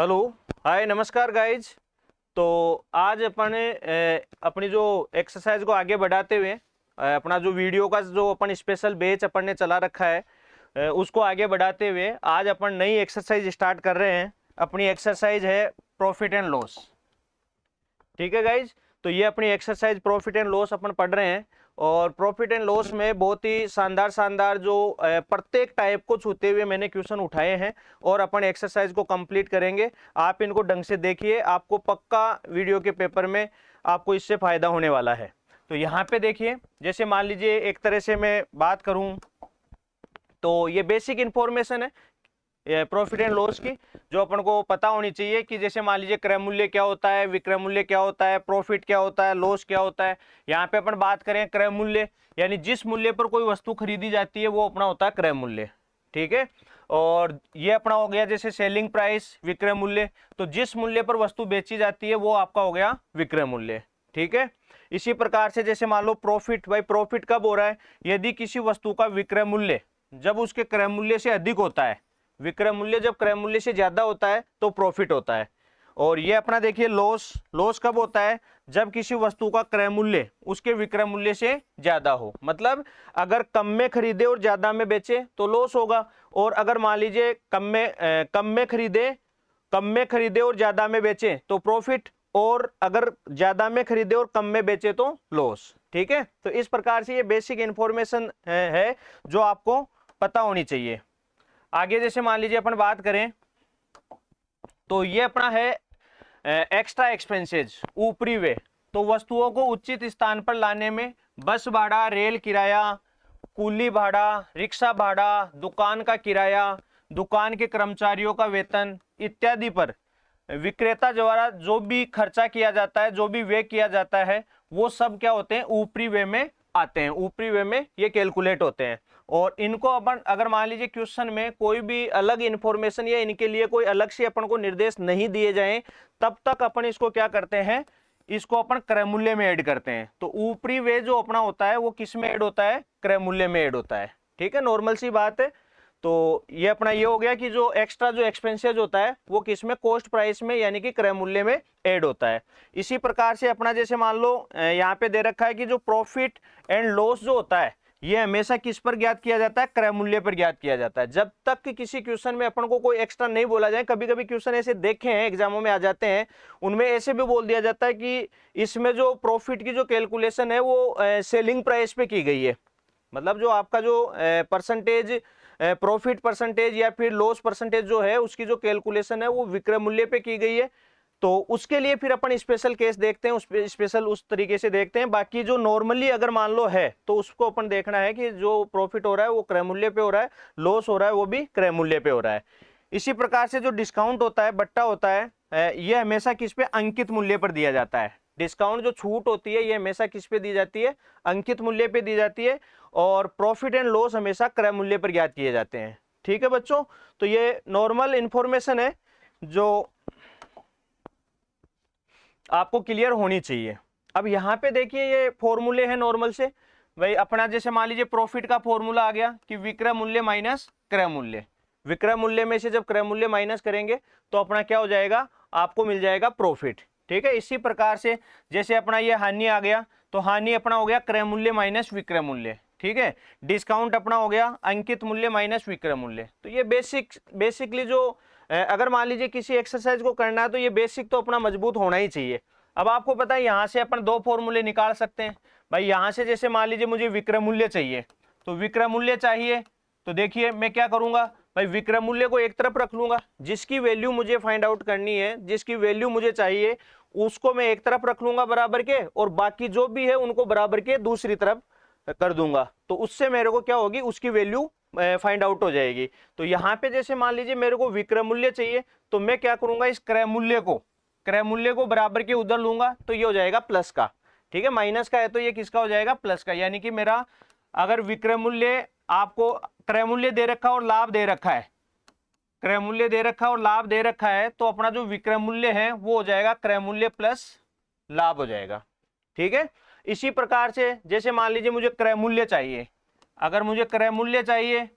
Hello, हाय, नमस्कार guys. तो आज अपनी जो एक्सरसाइज को आगे बढ़ाते हुए अपना जो वीडियो का जो अपन स्पेशल बैच अपन ने चला रखा है उसको आगे बढ़ाते हुए आज अपन नई एक्सरसाइज स्टार्ट कर रहे हैं। अपनी एक्सरसाइज है प्रॉफिट एंड लॉस। ठीक है गाइज, तो ये अपनी एक्सरसाइज प्रॉफिट एंड लॉस अपन पढ़ रहे हैं। और प्रॉफिट एंड लॉस में बहुत ही शानदार शानदार जो प्रत्येक टाइप को छूते हुए मैंने क्वेश्चन उठाए हैं और अपन एक्सरसाइज को कंप्लीट करेंगे। आप इनको ढंग से देखिए, आपको पक्का वीडियो के पेपर में आपको इससे फायदा होने वाला है। तो यहाँ पे देखिए, जैसे मान लीजिए एक तरह से मैं बात करूँ तो ये बेसिक इंफॉर्मेशन है प्रॉफिट एंड लॉस की, जो अपन को पता होनी चाहिए कि जैसे मान लीजिए क्रय मूल्य क्या होता है, विक्रय मूल्य क्या होता है, प्रॉफिट क्या होता है, लॉस क्या होता है। यहाँ पे अपन बात करें क्रय मूल्य, यानी जिस मूल्य पर कोई वस्तु खरीदी जाती है वो अपना होता है क्रय मूल्य। ठीक है, और ये अपना हो गया जैसे सेलिंग प्राइस, विक्रय मूल्य। तो जिस मूल्य पर वस्तु बेची जाती है वो आपका हो गया विक्रय मूल्य। ठीक है, इसी प्रकार से जैसे मान लो प्रॉफिट, भाई प्रॉफिट कब हो रहा है? यदि किसी वस्तु का विक्रय मूल्य जब उसके क्रय मूल्य से अधिक होता है, विक्रय मूल्य जब क्रय मूल्य से ज्यादा होता है तो प्रॉफिट होता है। और ये अपना देखिए लॉस, लॉस कब होता है? जब किसी वस्तु का क्रय मूल्य उसके विक्रय मूल्य से ज्यादा हो। मतलब अगर कम में खरीदे और ज्यादा में बेचे तो लॉस होगा, और अगर मान लीजिए कम में खरीदे और ज्यादा में बेचे तो प्रॉफिट, और अगर ज्यादा में खरीदे और कम में बेचे तो लॉस। ठीक है, तो इस प्रकार से ये बेसिक इंफॉर्मेशन है जो आपको पता होनी चाहिए। आगे जैसे मान लीजिए अपन बात करें तो ये अपना है एक्स्ट्रा एक्सपेंसेस, ऊपरी व्यय। तो वस्तुओं को उचित स्थान पर लाने में बस भाड़ा, रेल किराया, कूली भाड़ा, रिक्शा भाड़ा, दुकान का किराया, दुकान के कर्मचारियों का वेतन इत्यादि पर विक्रेता द्वारा जो भी खर्चा किया जाता है, जो भी व्यय किया जाता है, वो सब क्या होते हैं? ऊपरी व्यय में आते हैं। ऊपरी व्यय में ये कैलकुलेट होते हैं। और इनको अपन अगर मान लीजिए क्वेश्चन में कोई भी अलग इंफॉर्मेशन या इनके लिए कोई अलग से अपन को निर्देश नहीं दिए जाएं, तब तक अपन इसको क्या करते हैं? इसको अपन क्रय मूल्य में ऐड करते हैं। तो ऊपरी व्यय जो अपना होता है वो किस में ऐड होता है? क्रय मूल्य में ऐड होता है। ठीक है, नॉर्मल सी बात है। तो ये अपना ये हो गया कि जो एक्स्ट्रा जो एक्सपेंसेस होता है वो किस में? कॉस्ट प्राइस में, यानी कि क्रय मूल्य में ऐड होता है। इसी प्रकार से अपना जैसे मान लो यहाँ पे दे रखा है कि जो प्रॉफिट एंड लॉस जो होता है ये हमेशा किस पर ज्ञात किया जाता है? क्रय मूल्य पर ज्ञात किया जाता है। जब तक कि किसी क्वेश्चन में अपन को कोई एक्स्ट्रा नहीं बोला जाए, कभी कभी क्वेश्चन ऐसे देखे हैं एग्जामों में आ जाते हैं, उनमें ऐसे भी बोल दिया जाता है कि इसमें जो प्रॉफिट की जो कैलकुलेशन है वो सेलिंग प्राइस पे की गई है। मतलब जो आपका जो परसेंटेज, प्रॉफिट परसेंटेज या फिर लॉस परसेंटेज जो है उसकी जो कैलकुलेशन है वो विक्रय मूल्य पे की गई है। तो उसके लिए फिर अपन स्पेशल केस देखते हैं, उस स्पेशल उस तरीके से देखते हैं। बाकी जो नॉर्मली अगर मान लो है तो उसको अपन देखना है कि जो प्रॉफिट हो रहा है वो क्रय मूल्य पे हो रहा है, लॉस हो रहा है वो भी क्रय मूल्य पे हो रहा है। इसी प्रकार से जो डिस्काउंट होता है, बट्टा होता है, ये हमेशा किस पे? अंकित मूल्य पर दिया जाता है। डिस्काउंट जो छूट होती है ये हमेशा किस पे दी जाती है? अंकित मूल्य पे दी जाती है। और प्रॉफिट एंड लॉस हमेशा क्रय मूल्य पर ज्ञात किए जाते हैं। ठीक है बच्चों, तो ये नॉर्मल इंफॉर्मेशन है जो आपको क्लियर होनी चाहिए। अब यहाँ पे देखिए ये फॉर्मूले हैं नॉर्मल से। भाई अपना जैसे मान लीजिए प्रॉफिट का फॉर्मूला आ गया कि विक्रय मूल्य माइनस क्रय मूल्य। विक्रय मूल्य में से जब क्रय मूल्य माइनस करेंगे तो अपना क्या हो जाएगा? आपको मिल जाएगा प्रॉफिट। ठीक है, इसी प्रकार से जैसे अपना ये हानि आ गया तो हानि अपना हो गया क्रय मूल्य माइनस विक्रय मूल्य। ठीक है, डिस्काउंट अपना हो गया अंकित मूल्य माइनस विक्रय मूल्य। तो ये बेसिकली जो अगर मान लीजिए किसी एक्सरसाइज को करना है तो ये बेसिक तो अपना मजबूत होना ही चाहिए। अब आपको पता है यहाँ से अपन दो फॉर्मूले निकाल सकते हैं। भाई यहाँ से जैसे मान लीजिए मुझे विक्रय मूल्य चाहिए, तो विक्रय मूल्य चाहिए तो देखिए मैं क्या करूंगा? भाई विक्रय मूल्य को एक तरफ रख लूंगा, जिसकी वैल्यू मुझे फाइंड आउट करनी है, जिसकी वैल्यू मुझे चाहिए उसको मैं एक तरफ रख लूंगा बराबर के, और बाकी जो भी है उनको बराबर के दूसरी तरफ कर दूंगा। तो उससे मेरे को क्या होगी? उसकी वैल्यू फाइंड आउट हो जाएगी। तो यहाँ पे जैसे मान लीजिए मेरे को विक्रय मूल्य चाहिए तो मैं क्या करूंगा? इस क्रय मूल्य को बराबर के उधर लूंगा तो ये हो जाएगा प्लस का। ठीक है, माइनस का है तो ये किसका हो जाएगा? प्लस का। यानी कि मेरा अगर विक्रय मूल्य, आपको क्रय मूल्य दे रखा और लाभ दे रखा है, क्रय मूल्य दे रखा और लाभ दे रखा है, तो अपना जो विक्रय मूल्य है वो हो जाएगा क्रय मूल्य प्लस लाभ हो जाएगा। ठीक है, इसी प्रकार से जैसे मान लीजिए मुझे क्रय मूल्य चाहिए, अगर मुझे क्रय मूल्य चाहिए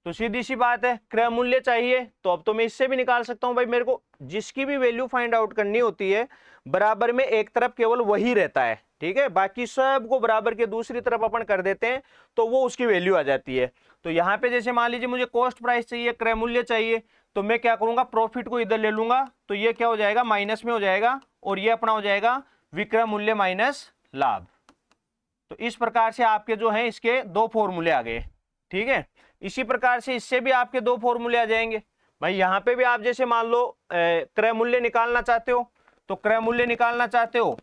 तो सीधी सी बात है क्रय मूल्य चाहिए, तो अब तो मैं इससे भी निकाल सकता हूं भाई, मेरे को जिसकी भी वैल्यू फाइंड आउट करनी होती है बराबर में एक तरफ केवल वही रहता है, ठीक है, बाकी सब को बराबर के दूसरी तरफ अपन कर देते हैं तो वो उसकी वैल्यू आ जाती है। तो यहाँ पे जैसे मान लीजिए मुझे कॉस्ट प्राइस चाहिए, क्रय मूल्य चाहिए, तो मैं क्या करूंगा, प्रॉफिट को इधर ले लूंगा, तो ये क्या हो जाएगा, माइनस में हो जाएगा, और ये अपना हो जाएगा विक्रय मूल्य माइनस लाभ। तो इस प्रकार से आपके जो है इसके दो फॉर्मूले आ गए, ठीक है। इसी प्रकार से इससे भी आपके दो फॉर्मूले आ जाएंगे भाई। यहाँ पे भी आप जैसे मान लो क्रय मूल्य निकालना चाहते हो, तो क्रय मूल्य निकालना चाहते हो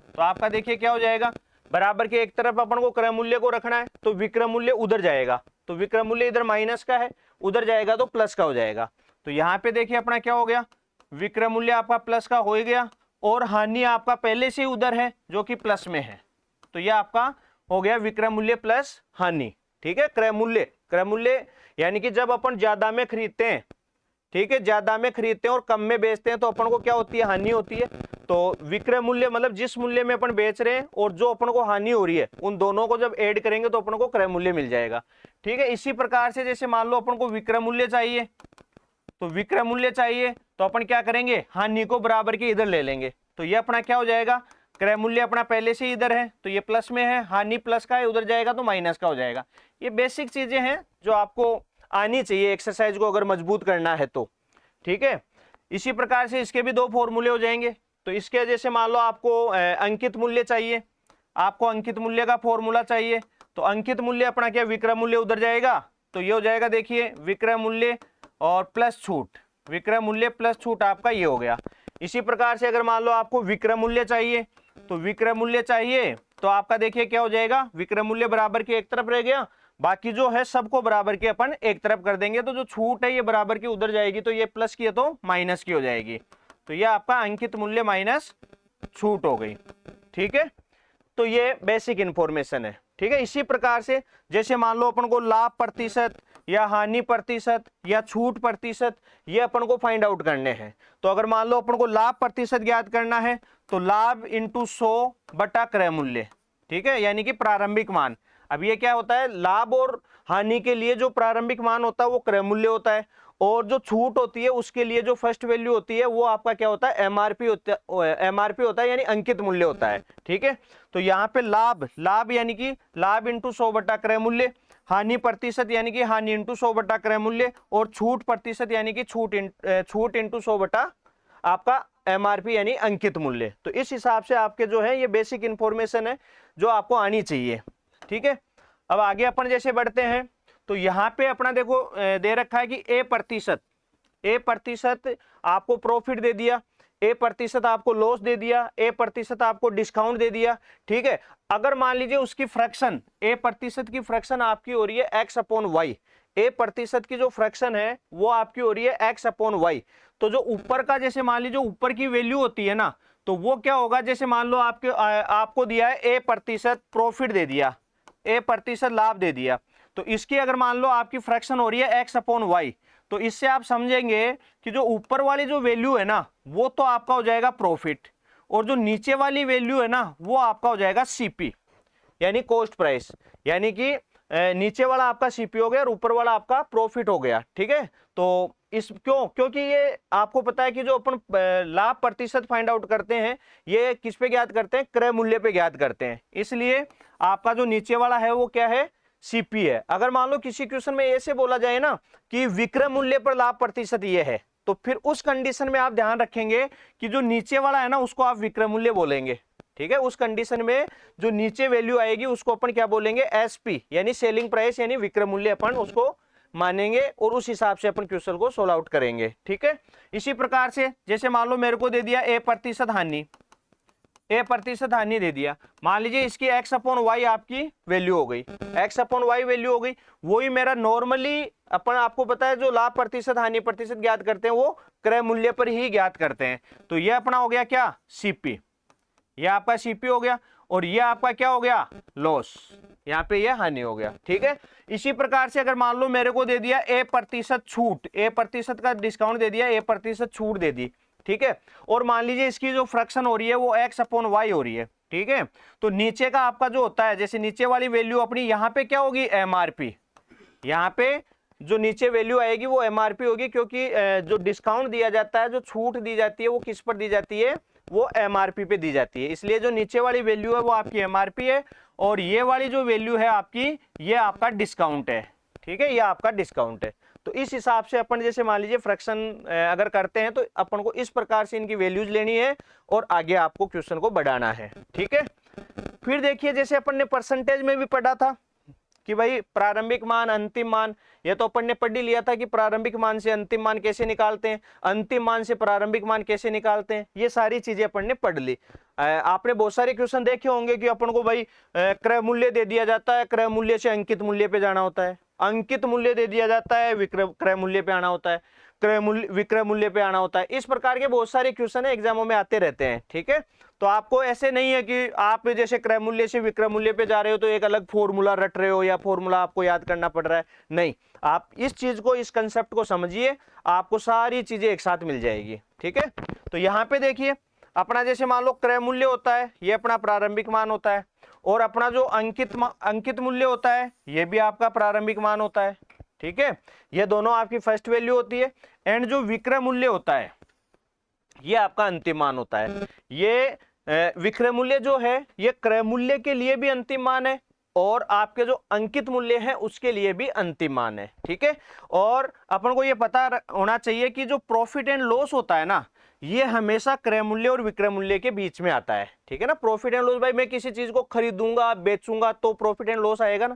तो आपका देखिए क्या हो जाएगा, बराबर के एक तरफ अपन को क्रय मूल्य को रखना है, तो विक्रय मूल्य उधर जाएगा, तो विक्रय मूल्य इधर माइनस का है, उधर जाएगा तो प्लस का हो जाएगा। तो यहाँ पे देखिए अपना क्या हो गया, विक्रय मूल्य आपका प्लस का हो ही गया, और हानि आपका पहले से ही उधर है जो कि प्लस में है, तो यह आपका हो गया विक्रय मूल्य प्लस हानि, ठीक है। क्रय मूल्य यानी कि जब अपन ज्यादा में खरीदते हैं, ठीक है, ज्यादा में खरीदते हैं और कम में बेचते हैं तो अपन को क्या होती है, हानि होती है। तो विक्रय मूल्य मतलब जिस मूल्य में अपन बेच रहे हैं और जो अपन को हानि हो रही है, उन दोनों को जब ऐड करेंगे तो अपन को क्रय मूल्य मिल जाएगा, ठीक है। इसी प्रकार से जैसे मान लो अपन को विक्रय मूल्य चाहिए, तो विक्रय मूल्य चाहिए तो अपन क्या करेंगे, हानि को बराबर के इधर ले लेंगे, तो ये अपना क्या हो जाएगा, क्रय मूल्य अपना पहले से इधर है तो ये प्लस में है, हानि प्लस का है, उधर जाएगा तो माइनस का हो जाएगा। ये बेसिक चीजें हैं जो आपको आनी चाहिए एक्सरसाइज को अगर मजबूत करना है तो, ठीक है। इसी प्रकार से इसके भी दो फॉर्मूले हो जाएंगे। तो इसके जैसे मान लो आपको अंकित मूल्य चाहिए, आपको अंकित मूल्य का फॉर्मूला चाहिए, तो अंकित मूल्य अपना क्या, विक्रय मूल्य उधर जाएगा, तो ये हो जाएगा देखिए विक्रय मूल्य और प्लस छूट, विक्रय मूल्य प्लस छूट आपका ये हो गया। इसी प्रकार से अगर मान लो आपको विक्रय मूल्य चाहिए, तो विक्रय मूल्य चाहिए तो आपका देखिए क्या हो जाएगा, विक्रय मूल्य बराबर के एक तरफ रह गया, बाकी जो है सबको बराबर के अपन एक तरफ कर देंगे, तो जो छूट है ये बराबर की उधर जाएगी, तो ये प्लस की है तो माइनस की हो जाएगी, तो ये आपका अंकित मूल्य माइनस छूट हो गई, ठीक है। तो ये बेसिक इंफॉर्मेशन है, ठीक है। इसी प्रकार से जैसे मान लो अपन को लाभ प्रतिशत या हानि प्रतिशत या छूट प्रतिशत ये अपन को फाइंड आउट करने हैं, तो अगर मान लो अपन को लाभ प्रतिशत ज्ञात करना है तो लाभ इंटू 100 बटा क्रय मूल्य, ठीक है, यानी कि प्रारंभिक मान। अब ये क्या होता है, लाभ और हानि के लिए जो प्रारंभिक मान होता है वो क्रय मूल्य होता है, और जो छूट होती है उसके लिए जो फर्स्ट वैल्यू होती है वो आपका क्या होता है, एमआरपी होता है यानी अंकित मूल्य होता है, ठीक है। तो यहाँ पे लाभ यानी कि लाभ इंटू 100 बटा क्रय मूल्य, हानि प्रतिशत यानी कि हानि इंटू 100 बटा क्रय मूल्य, और छूट प्रतिशत यानी कि छूट इंटू 100 बटा आपका एमआरपी यानी अंकित मूल्य। तो इस हिसाब से आपके जो है ये बेसिक इंफॉर्मेशन है जो आपको आनी चाहिए, ठीक है। अब आगे अपन जैसे बढ़ते हैं, तो यहाँ पे अपना देखो दे रखा है कि ए प्रतिशत आपको प्रॉफिट दे दिया, ए प्रतिशत आपको लॉस दे दिया, ए प्रतिशत आपको डिस्काउंट दे दिया, ठीक है। अगर मान लीजिए उसकी फ्रैक्शन, ए प्रतिशत की फ्रैक्शन आपकी हो रही है एक्स अपॉन वाई, ए प्रतिशत की जो फ्रैक्शन है वो आपकी हो रही है एक्स अपॉन वाई, तो जो ऊपर का जैसे मान लीजिए ऊपर की वैल्यू होती है ना, तो वो क्या होगा, जैसे मान लो आपको दिया है ए प्रतिशत प्रॉफिट दे दिया, ए प्रतिशत लाभ दे दिया, तो इसकी अगर मान लो आपकी फ्रैक्शन हो रही है एक्स अपॉन वाई, तो इससे आप समझेंगे कि जो ऊपर वाली जो वैल्यू है ना वो तो आपका हो जाएगा प्रॉफिट, और जो नीचे वाली वैल्यू है ना वो आपका हो जाएगा सीपी यानी कॉस्ट प्राइस, यानी कि नीचे वाला आपका सीपी हो गया और ऊपर वाला आपका प्रॉफिट हो गया, ठीक है। तो इस क्योंकि ये आपको पता है कि जो अपन लाभ प्रतिशत फाइंड आउट करते हैं ये किस पे ज्ञात करते हैं, क्रय मूल्य पे ज्ञात करते हैं, इसलिए आपका जो नीचे वाला है वो क्या है, सीपी है। अगर मान लो किसी क्वेश्चन में ऐसे बोला जाए ना कि विक्रय मूल्य पर लाभ प्रतिशत ये है, तो फिर उस कंडीशन में आप ध्यान रखेंगे कि जो नीचे वाला है ना उसको आप विक्रय मूल्य बोलेंगे, ठीक है। उस कंडीशन में जो नीचे वैल्यू आएगी उसको अपन क्या बोलेंगे, एसपी यानी सेलिंग प्राइस यानी विक्रय मूल्य अपन उसको मानेंगे, और उस हिसाब से अपन क्वेश्चन को सोल्व आउट करेंगे, ठीक है। इसी प्रकार से जैसे मान लो मेरे को दे दिया ए प्रतिशत हानि दे दिया, मान लीजिए इसकी एक्स अपॉन वाई आपकी वैल्यू हो गई, एक्स अपॉन वाई वैल्यू हो गई, वही मेरा नॉर्मली अपन आपको पता है जो लाभ प्रतिशत हानि प्रतिशत ज्ञात करते हैं वो क्रय मूल्य पर ही ज्ञात करते हैं, तो ये अपना हो गया क्या, सीपी, ये आपका सीपी हो गया, और ये आपका क्या हो गया, लॉस, यहाँ पे ये हानि हो गया, ठीक है। इसी प्रकार से अगर मान लो मेरे को दे दिया ए प्रतिशत छूट, ए प्रतिशत का डिस्काउंट दे दिया, ए प्रतिशत छूट दे दी, ठीक है, और मान लीजिए इसकी जो फ्रैक्शन हो रही है वो एक्स अपॉन वाई हो रही है, ठीक है। तो नीचे का आपका जो होता है, जैसे नीचे वाली वैल्यू अपनी यहाँ पे क्या होगी, एमआरपी, यहाँ पे जो नीचे वैल्यू आएगी वो एमआरपी होगी, क्योंकि जो डिस्काउंट दिया जाता है, जो छूट दी जाती है, वो किस पर दी जाती है, वो एमआरपी पे दी जाती है। इसलिए जो नीचे वाली वैल्यू है वो आपकी एमआरपी है, और ये वाली जो वैल्यू है आपकी, ये आपका डिस्काउंट है। ठीक है, ये आपका डिस्काउंट है। तो इस हिसाब से अपन जैसे मान लीजिए फ्रैक्शन अगर करते हैं तो अपन को इस प्रकार से इनकी वैल्यूज लेनी है और आगे आपको क्वेश्चन को बढ़ाना है। ठीक है, फिर देखिए जैसे अपन ने परसेंटेज में भी पढ़ा था कि भाई प्रारंभिक मान, अंतिम मान, ये तो अपन ने पढ़ ही लिया था कि प्रारंभिक मान से अंतिम मान कैसे निकालते हैं, अंतिम मान से प्रारंभिक मान कैसे निकालते हैं, ये सारी चीजें अपन ने पढ़ ली। आपने बहुत सारे क्वेश्चन देखे होंगे कि अपन को भाई क्रय मूल्य दे दिया जाता है, क्रय मूल्य से अंकित मूल्य पे जाना होता है, अंकित मूल्य दे दिया जाता है, क्रय मूल्य पे आना होता है, क्रय मूल्य विक्रय मूल्य पे आना होता है। इस प्रकार के बहुत सारे क्वेश्चन है एग्जामों में आते रहते हैं। ठीक है, तो आपको ऐसे नहीं है कि आप जैसे क्रय मूल्य से विक्रय मूल्य पे जा रहे हो तो एक अलग फॉर्मूला रट रहे हो या फॉर्मूला आपको याद करना पड़ रहा है, नहीं। आप इस चीज को, इस कंसेप्ट को समझिए, आपको सारी चीजें एक साथ मिल जाएगी। ठीक है, तो यहाँ पे देखिए अपना जैसे मान लो क्रय मूल्य होता है, ये अपना प्रारंभिक मान होता है, और अपना जो अंकित मूल्य होता है ये भी आपका प्रारंभिक मान होता है। ठीक है, ये दोनों आपकी फर्स्ट वैल्यू होती है, एंड जो विक्रय मूल्य होता है ये आपका अंतिम मान होता है। ये विक्रय मूल्य जो है ये क्रय मूल्य के लिए भी अंतिम मान है, और आपके जो अंकित मूल्य है उसके लिए भी अंतिम मान है। ठीक है, और अपन को ये पता होना चाहिए कि जो प्रॉफिट एंड लॉस होता है ना, ये हमेशा क्रय मूल्य और विक्रय मूल्य के बीच में आता है। ठीक है ना, प्रॉफिट एंड लॉस, भाई मैं किसी चीज को खरीदूंगा बेचूंगा तो प्रॉफिट एंड लॉस आएगा ना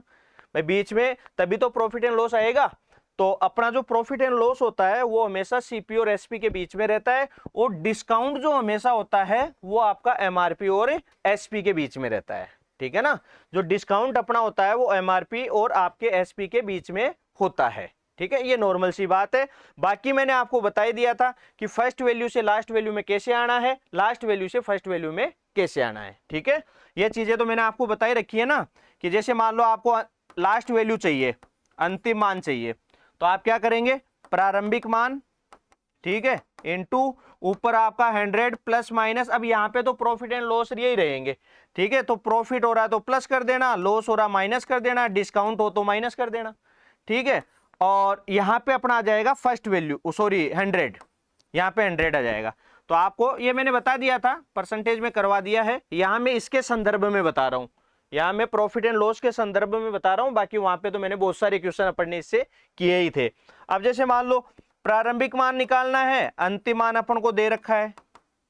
भाई, बीच में तभी तो प्रॉफिट एंड लॉस आएगा। तो अपना जो प्रॉफिट एंड लॉस होता है वो हमेशा सीपी और एसपी के बीच में रहता है, और डिस्काउंट जो हमेशा होता है वो आपका एमआरपी और एसपी के बीच में रहता है। ठीक है ना, जो डिस्काउंट अपना होता है वो एमआरपी और आपके एसपी के बीच में होता है। ठीक है, ये नॉर्मल सी बात है। बाकी मैंने आपको बता ही दिया था कि फर्स्ट वैल्यू से लास्ट वैल्यू में कैसे आना है, लास्ट वैल्यू से फर्स्ट वैल्यू में कैसे आना है। ठीक है, ये चीजें तो मैंने आपको बताई रखी है ना, कि जैसे मान लो आपको लास्ट वैल्यू चाहिए, अंतिम मान चाहिए, तो आप क्या करेंगे, प्रारंभिक मान, ठीक है, इनटू ऊपर आपका 100 प्लस माइनस। अब यहाँ पे तो प्रॉफिट एंड लॉस यही रहेंगे। ठीक है, तो प्रॉफिट हो रहा है तो प्लस कर देना, लॉस हो रहा माइनस कर देना, डिस्काउंट हो तो माइनस कर देना। ठीक है, और यहाँ पे अपना आ जाएगा फर्स्ट वैल्यू, सॉरी 100, यहाँ पे 100 आ जाएगा। तो आपको ये मैंने बता दिया था, परसेंटेज में करवा दिया है, यहाँ मैं इसके संदर्भ में बता रहा हूँ, यहाँ मैं प्रॉफिट एंड लॉस के संदर्भ में बता रहा हूँ। बाकी वहां पे तो मैंने बहुत सारे क्वेश्चन अपन ने इससे किए ही थे। अब जैसे मान लो प्रारंभिक मान निकालना है, अंतिम मान अपन को दे रखा है।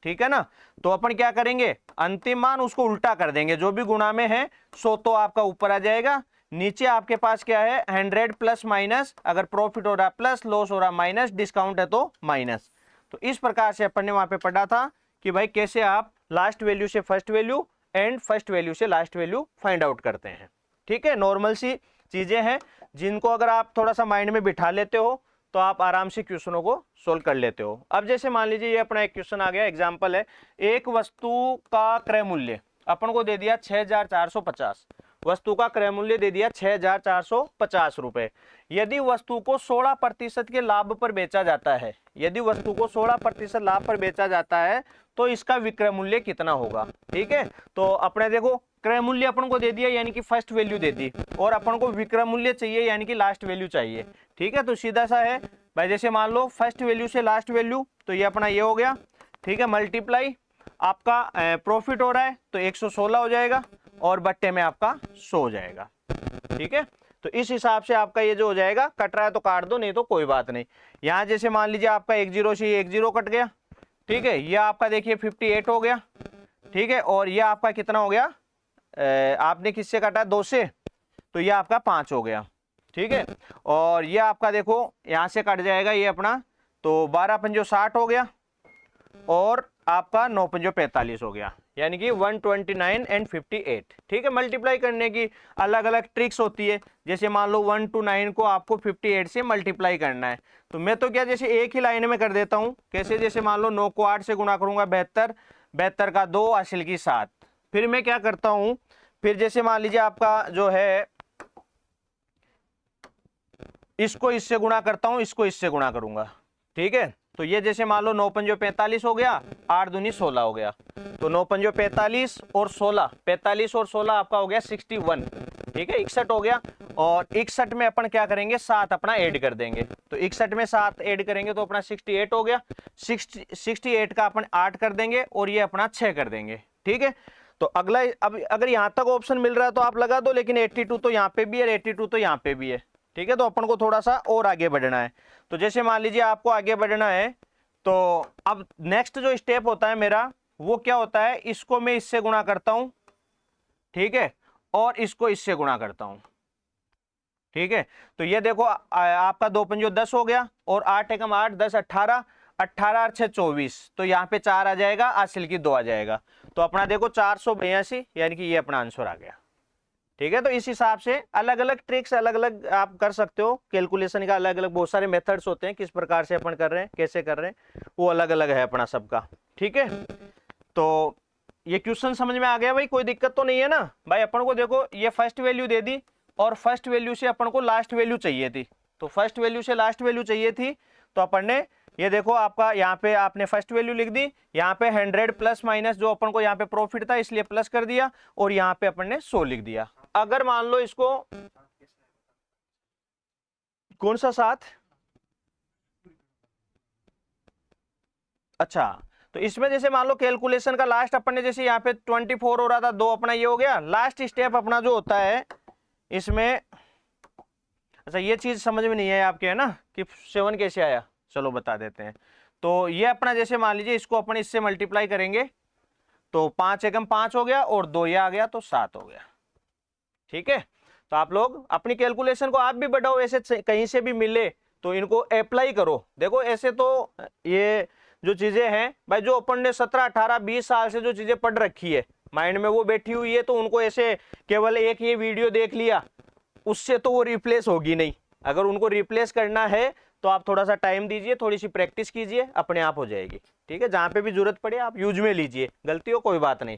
ठीक है ना, तो अपन क्या करेंगे, अंतिम मान उसको उल्टा कर देंगे, जो भी गुणा में है 100 तो आपका ऊपर आ जाएगा, नीचे आपके पास क्या है 100 प्लस माइनस, अगर प्रॉफिट हो रहा प्लस, लॉस हो रहा माइनस, डिस्काउंट है तो माइनस। तो इस प्रकार से अपन ने वहां पे पढ़ा था कि भाई कैसे आप लास्ट वैल्यू से first value and first value से लास्ट वैल्यू फाइंड आउट करते हैं। ठीक है, नॉर्मल सी चीजें हैं जिनको अगर आप थोड़ा सा माइंड में बिठा लेते हो तो आप आराम से क्वेश्चनों को सोल्व कर लेते हो। अब जैसे मान लीजिए ये अपना एक क्वेश्चन आ गया, एग्जांपल है, एक वस्तु का क्रय मूल्य अपन को दे दिया 6450, वस्तु का क्रय मूल्य दे दिया 6450 रुपए। यदि वस्तु को 16% के लाभ पर बेचा जाता है, यदि वस्तु को 16% लाभ पर बेचा जाता है तो इसका विक्रय मूल्य कितना होगा। ठीक है, तो अपने देखो क्रय मूल्य अपन को दे दिया यानी कि फर्स्ट वैल्यू दे दी, और अपन को विक्रय मूल्य चाहिए यानी कि लास्ट वैल्यू चाहिए। ठीक है, तो सीधा सा है भाई, जैसे मान लो फर्स्ट वैल्यू से लास्ट वैल्यू, तो ये अपना ये हो गया। ठीक है, मल्टीप्लाई आपका प्रॉफिट हो रहा है तो 116 हो जाएगा, और बट्टे में आपका 100 हो जाएगा। ठीक है, तो इस हिसाब से आपका ये जो हो जाएगा, कट रहा है तो काट दो, नहीं तो कोई बात नहीं। यहाँ जैसे मान लीजिए आपका 10 से 10 कट गया। ठीक है, ये आपका देखिए 58 हो गया। ठीक है, और ये आपका कितना हो गया, आपने किससे काटा 2 से, तो ये आपका 5 हो गया। ठीक है, और ये आपका देखो यहाँ से कट जाएगा ये अपना, तो 12 पंजो 60 हो गया, और आपका 9 पंजो 45 हो गया, यानी कि 129 एंड 58। ठीक है, मल्टीप्लाई करने की अलग अलग ट्रिक्स होती है। जैसे मान लो 1 to 9 को आपको 58 से मल्टीप्लाई करना है, तो मैं तो क्या जैसे एक ही लाइन में कर देता हूँ। कैसे, जैसे मान लो 9 को 8 से गुणा करूंगा 72, 72 का 2, हासिल की 7। फिर मैं क्या करता हूँ, फिर जैसे मान लीजिए आपका जो है इसको इससे गुणा करता हूँ, इसको इससे गुणा करूंगा। ठीक है, तो ये जैसे मान लो 9 पंजो 45 हो गया, 8 दूनी 16 हो गया, तो 9 पंजो 45 और 16, 45 और 16 आपका हो गया 61। ठीक है 61 हो गया, और 61 में अपन क्या करेंगे 7 अपना ऐड कर देंगे, तो 61 में 7 ऐड करेंगे तो अपना 68 हो गया, 68 का अपन 8 कर देंगे और ये अपना 6 कर देंगे। ठीक है, तो अगला अब अगर यहां तक ऑप्शन मिल रहा है तो आप लगा दो, लेकिन 82 तो यहाँ पे भी है, 82 तो यहाँ पे भी है। ठीक है, तो अपन को थोड़ा सा और आगे बढ़ना है। तो जैसे मान लीजिए आपको आगे बढ़ना है, तो अब नेक्स्ट जो स्टेप होता है मेरा वो क्या होता है, इसको मैं इससे गुणा करता हूं, ठीक है, और इसको इससे गुणा करता हूं। ठीक है, तो ये देखो आपका 2 पंजो 10 हो गया, और 8 एकम 8, 10 18, 18 और 6 24, तो यहाँ पे 4 आ जाएगा, हासिल की 2 आ जाएगा, तो अपना देखो 482, यानी कि ये अपना आंसर आ गया। ठीक है, तो इस हिसाब से अलग अलग ट्रिक्स अलग अलग आप कर सकते हो, कैलकुलेशन का अलग अलग बहुत सारे मेथड्स होते हैं, किस प्रकार से अपन कर रहे हैं, कैसे कर रहे हैं, वो अलग अलग है अपना सबका। ठीक है, तो ये क्वेश्चन समझ में आ गया भाई, कोई दिक्कत तो नहीं है ना भाई। अपन को देखो ये फर्स्ट वैल्यू दे दी, और फर्स्ट वैल्यू से अपन को लास्ट वैल्यू चाहिए थी, तो फर्स्ट वैल्यू से लास्ट वैल्यू चाहिए थी, तो अपन ने ये देखो आपका यहाँ पे आपने फर्स्ट वैल्यू लिख दी, यहाँ पे 100 प्लस माइनस जो अपन को यहाँ पे प्रॉफिट था इसलिए प्लस कर दिया, और यहाँ पे अपन ने 100 लिख दिया। अगर मान लो इसको कौन सा 7, अच्छा, तो इसमें जैसे मान लो कैलकुलेशन का लास्ट अपन ने जैसे यहाँ पे 24 हो रहा था, 2 अपना ये हो गया, लास्ट स्टेप अपना जो होता है इसमें, अच्छा ये चीज समझ में नहीं है आपके, है ना, कि 7 कैसे आया, चलो बता देते हैं। तो ये अपना जैसे मान लीजिए इसको अपन इससे मल्टीप्लाई करेंगे, तो 5 एकम 5 हो गया, और 2 ये आ गया, तो 7 हो गया। ठीक है, तो आप लोग अपनी कैलकुलेशन को आप भी बढ़ाओ, ऐसे कहीं से भी मिले तो इनको अप्लाई करो। देखो ऐसे तो ये जो चीजें हैं भाई, जो अपन ने 17 18 20 साल से जो चीजें पढ़ रखी है माइंड में वो बैठी हुई है, तो उनको ऐसे केवल एक ये वीडियो देख लिया उससे तो वो रिप्लेस होगी नहीं। अगर उनको रिप्लेस करना है तो आप थोड़ा सा टाइम दीजिए, थोड़ी सी प्रैक्टिस कीजिए, अपने आप हो जाएगी। ठीक है, जहां पे भी जरूरत पड़े आप यूज में लीजिए, गलती हो कोई बात नहीं।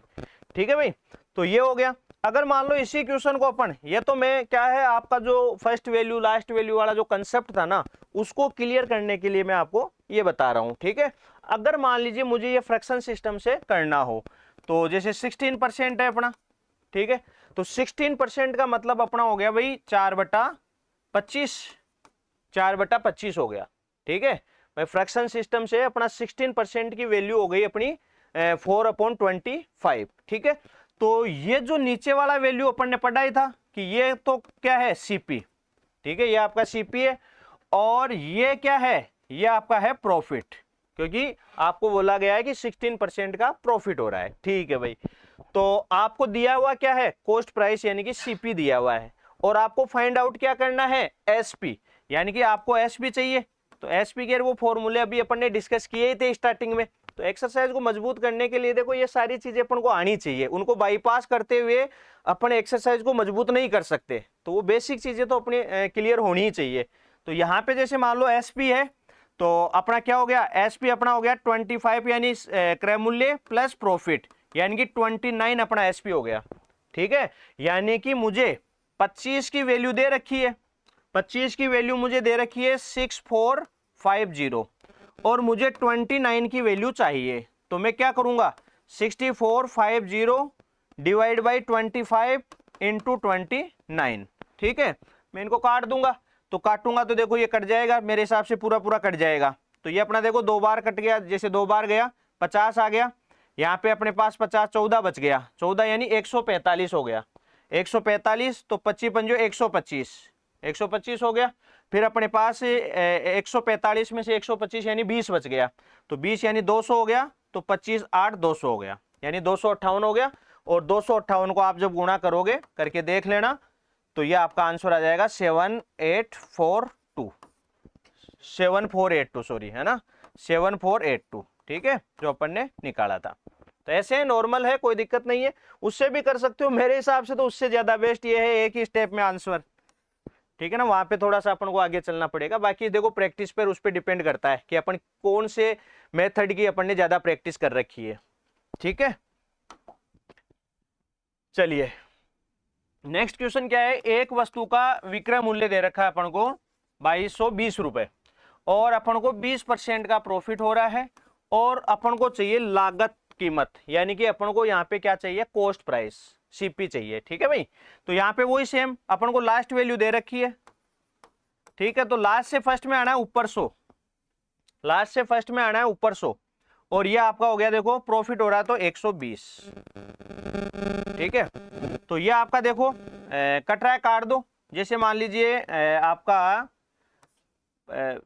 ठीक है भाई, तो ये हो गया। अगर मान लो इसी क्वेश्चन को अपन, ये तो मैं क्या है आपका जो फर्स्ट वैल्यू लास्ट वैल्यू वाला जो कंसेप्ट था ना, उसको क्लियर करने के लिए मैं आपको ये बता रहा हूं। ठीक है, अगर मान लीजिए मुझे ये फ्रैक्शन सिस्टम से करना हो, तो जैसे 16% है अपना, ठीक है, तो 16% का मतलब अपना हो गया भाई 4/25, 4/25 हो गया। ठीक है भाई, फ्रैक्शन सिस्टम से अपना 16% की वैल्यू हो गई अपनी 4/25। ठीक है, तो ये जो नीचे वाला वैल्यू अपन ने पढ़ा ही था कि ये तो क्या है सीपी, ठीक है, ये आपका सीपी है, और ये क्या है, ये आपका है प्रॉफिट, क्योंकि आपको बोला गया है कि 16% का प्रॉफिट हो रहा है। ठीक है भाई, तो आपको दिया हुआ क्या है, कॉस्ट प्राइस यानी कि सीपी दिया हुआ है, और आपको फाइंड आउट क्या करना है, एसपी, यानी कि आपको एसपी चाहिए। तो एसपी के वो फॉर्मूले अभी अपन ने डिस्कस किए ही थे स्टार्टिंग में। तो एक्सरसाइज को मजबूत करने के लिए देखो ये सारी चीजें अपन को आनी चाहिए, उनको बाईपास करते हुए अपन एक्सरसाइज को मजबूत नहीं कर सकते, तो वो बेसिक चीजें तो अपनी क्लियर होनी ही चाहिए। तो यहाँ पे जैसे मान लो एसपी है, तो अपना क्या हो गया, एसपी अपना हो गया 25 यानी क्रय मूल्य प्लस प्रॉफिट, यानी कि 29 अपना एसपी हो गया। ठीक है, यानी कि मुझे 25 की वैल्यू दे रखी है, 25 की वैल्यू मुझे दे रखी है 6450, और मुझे 29 की वैल्यू चाहिए, तो मैं क्या करूंगा 6450 डिवाइड बाई 25 इंटू 29। ठीक है, मैं इनको काट दूंगा, तो काटूंगा तो देखो ये कट जाएगा, मेरे हिसाब से पूरा पूरा कट जाएगा। तो ये अपना देखो 2 बार कट गया, जैसे 2 बार गया 50 आ गया, यहाँ पे अपने पास 50 14 बच गया, 14 यानी 145 हो गया, 145, तो 25 पंजो 125, 125 हो गया। फिर अपने पास 145 में से 125 यानी 20 बच गया, तो 20 यानी 200 हो गया, तो 25 8 200 हो गया, यानी 258 हो गया। और 258 को आप जब गुणा करोगे करके देख लेना, तो ये आपका आंसर आ जाएगा 7482, सॉरी, है ना, 7482। ठीक है, जो अपन ने निकाला था। तो ऐसे नॉर्मल है, कोई दिक्कत नहीं है, उससे भी कर सकते हो, मेरे हिसाब से तो उससे ज्यादा बेस्ट ये है एक ही स्टेप में आंसर। ठीक है ना, वहां पे थोड़ा सा अपन को आगे चलना पड़ेगा, बाकी देखो प्रैक्टिस पर उस पर डिपेंड करता है कि अपन कौन से मेथड की अपन ने ज्यादा प्रैक्टिस कर रखी है। ठीक है, चलिए नेक्स्ट क्वेश्चन क्या है, एक वस्तु का विक्रय मूल्य दे रखा है अपन को 2220 रुपए, और अपन को 20% का प्रॉफिट हो रहा है, और अपन को चाहिए लागत कीमत, यानी कि अपन को यहाँ पे क्या चाहिए, कॉस्ट प्राइस सीपी चाहिए। ठीक है भाई, तो यहाँ पे वही सेम अपन को लास्ट वैल्यू दे रखी है। ठीक है, तो लास्ट से फर्स्ट में आना है ऊपर 100, लास्ट से फर्स्ट में आना है ऊपर 100, और ये आपका हो गया देखो प्रॉफिट हो रहा है तो 120। ठीक है, तो ये आपका देखो कट रहा है, काट दो। जैसे मान लीजिए आपका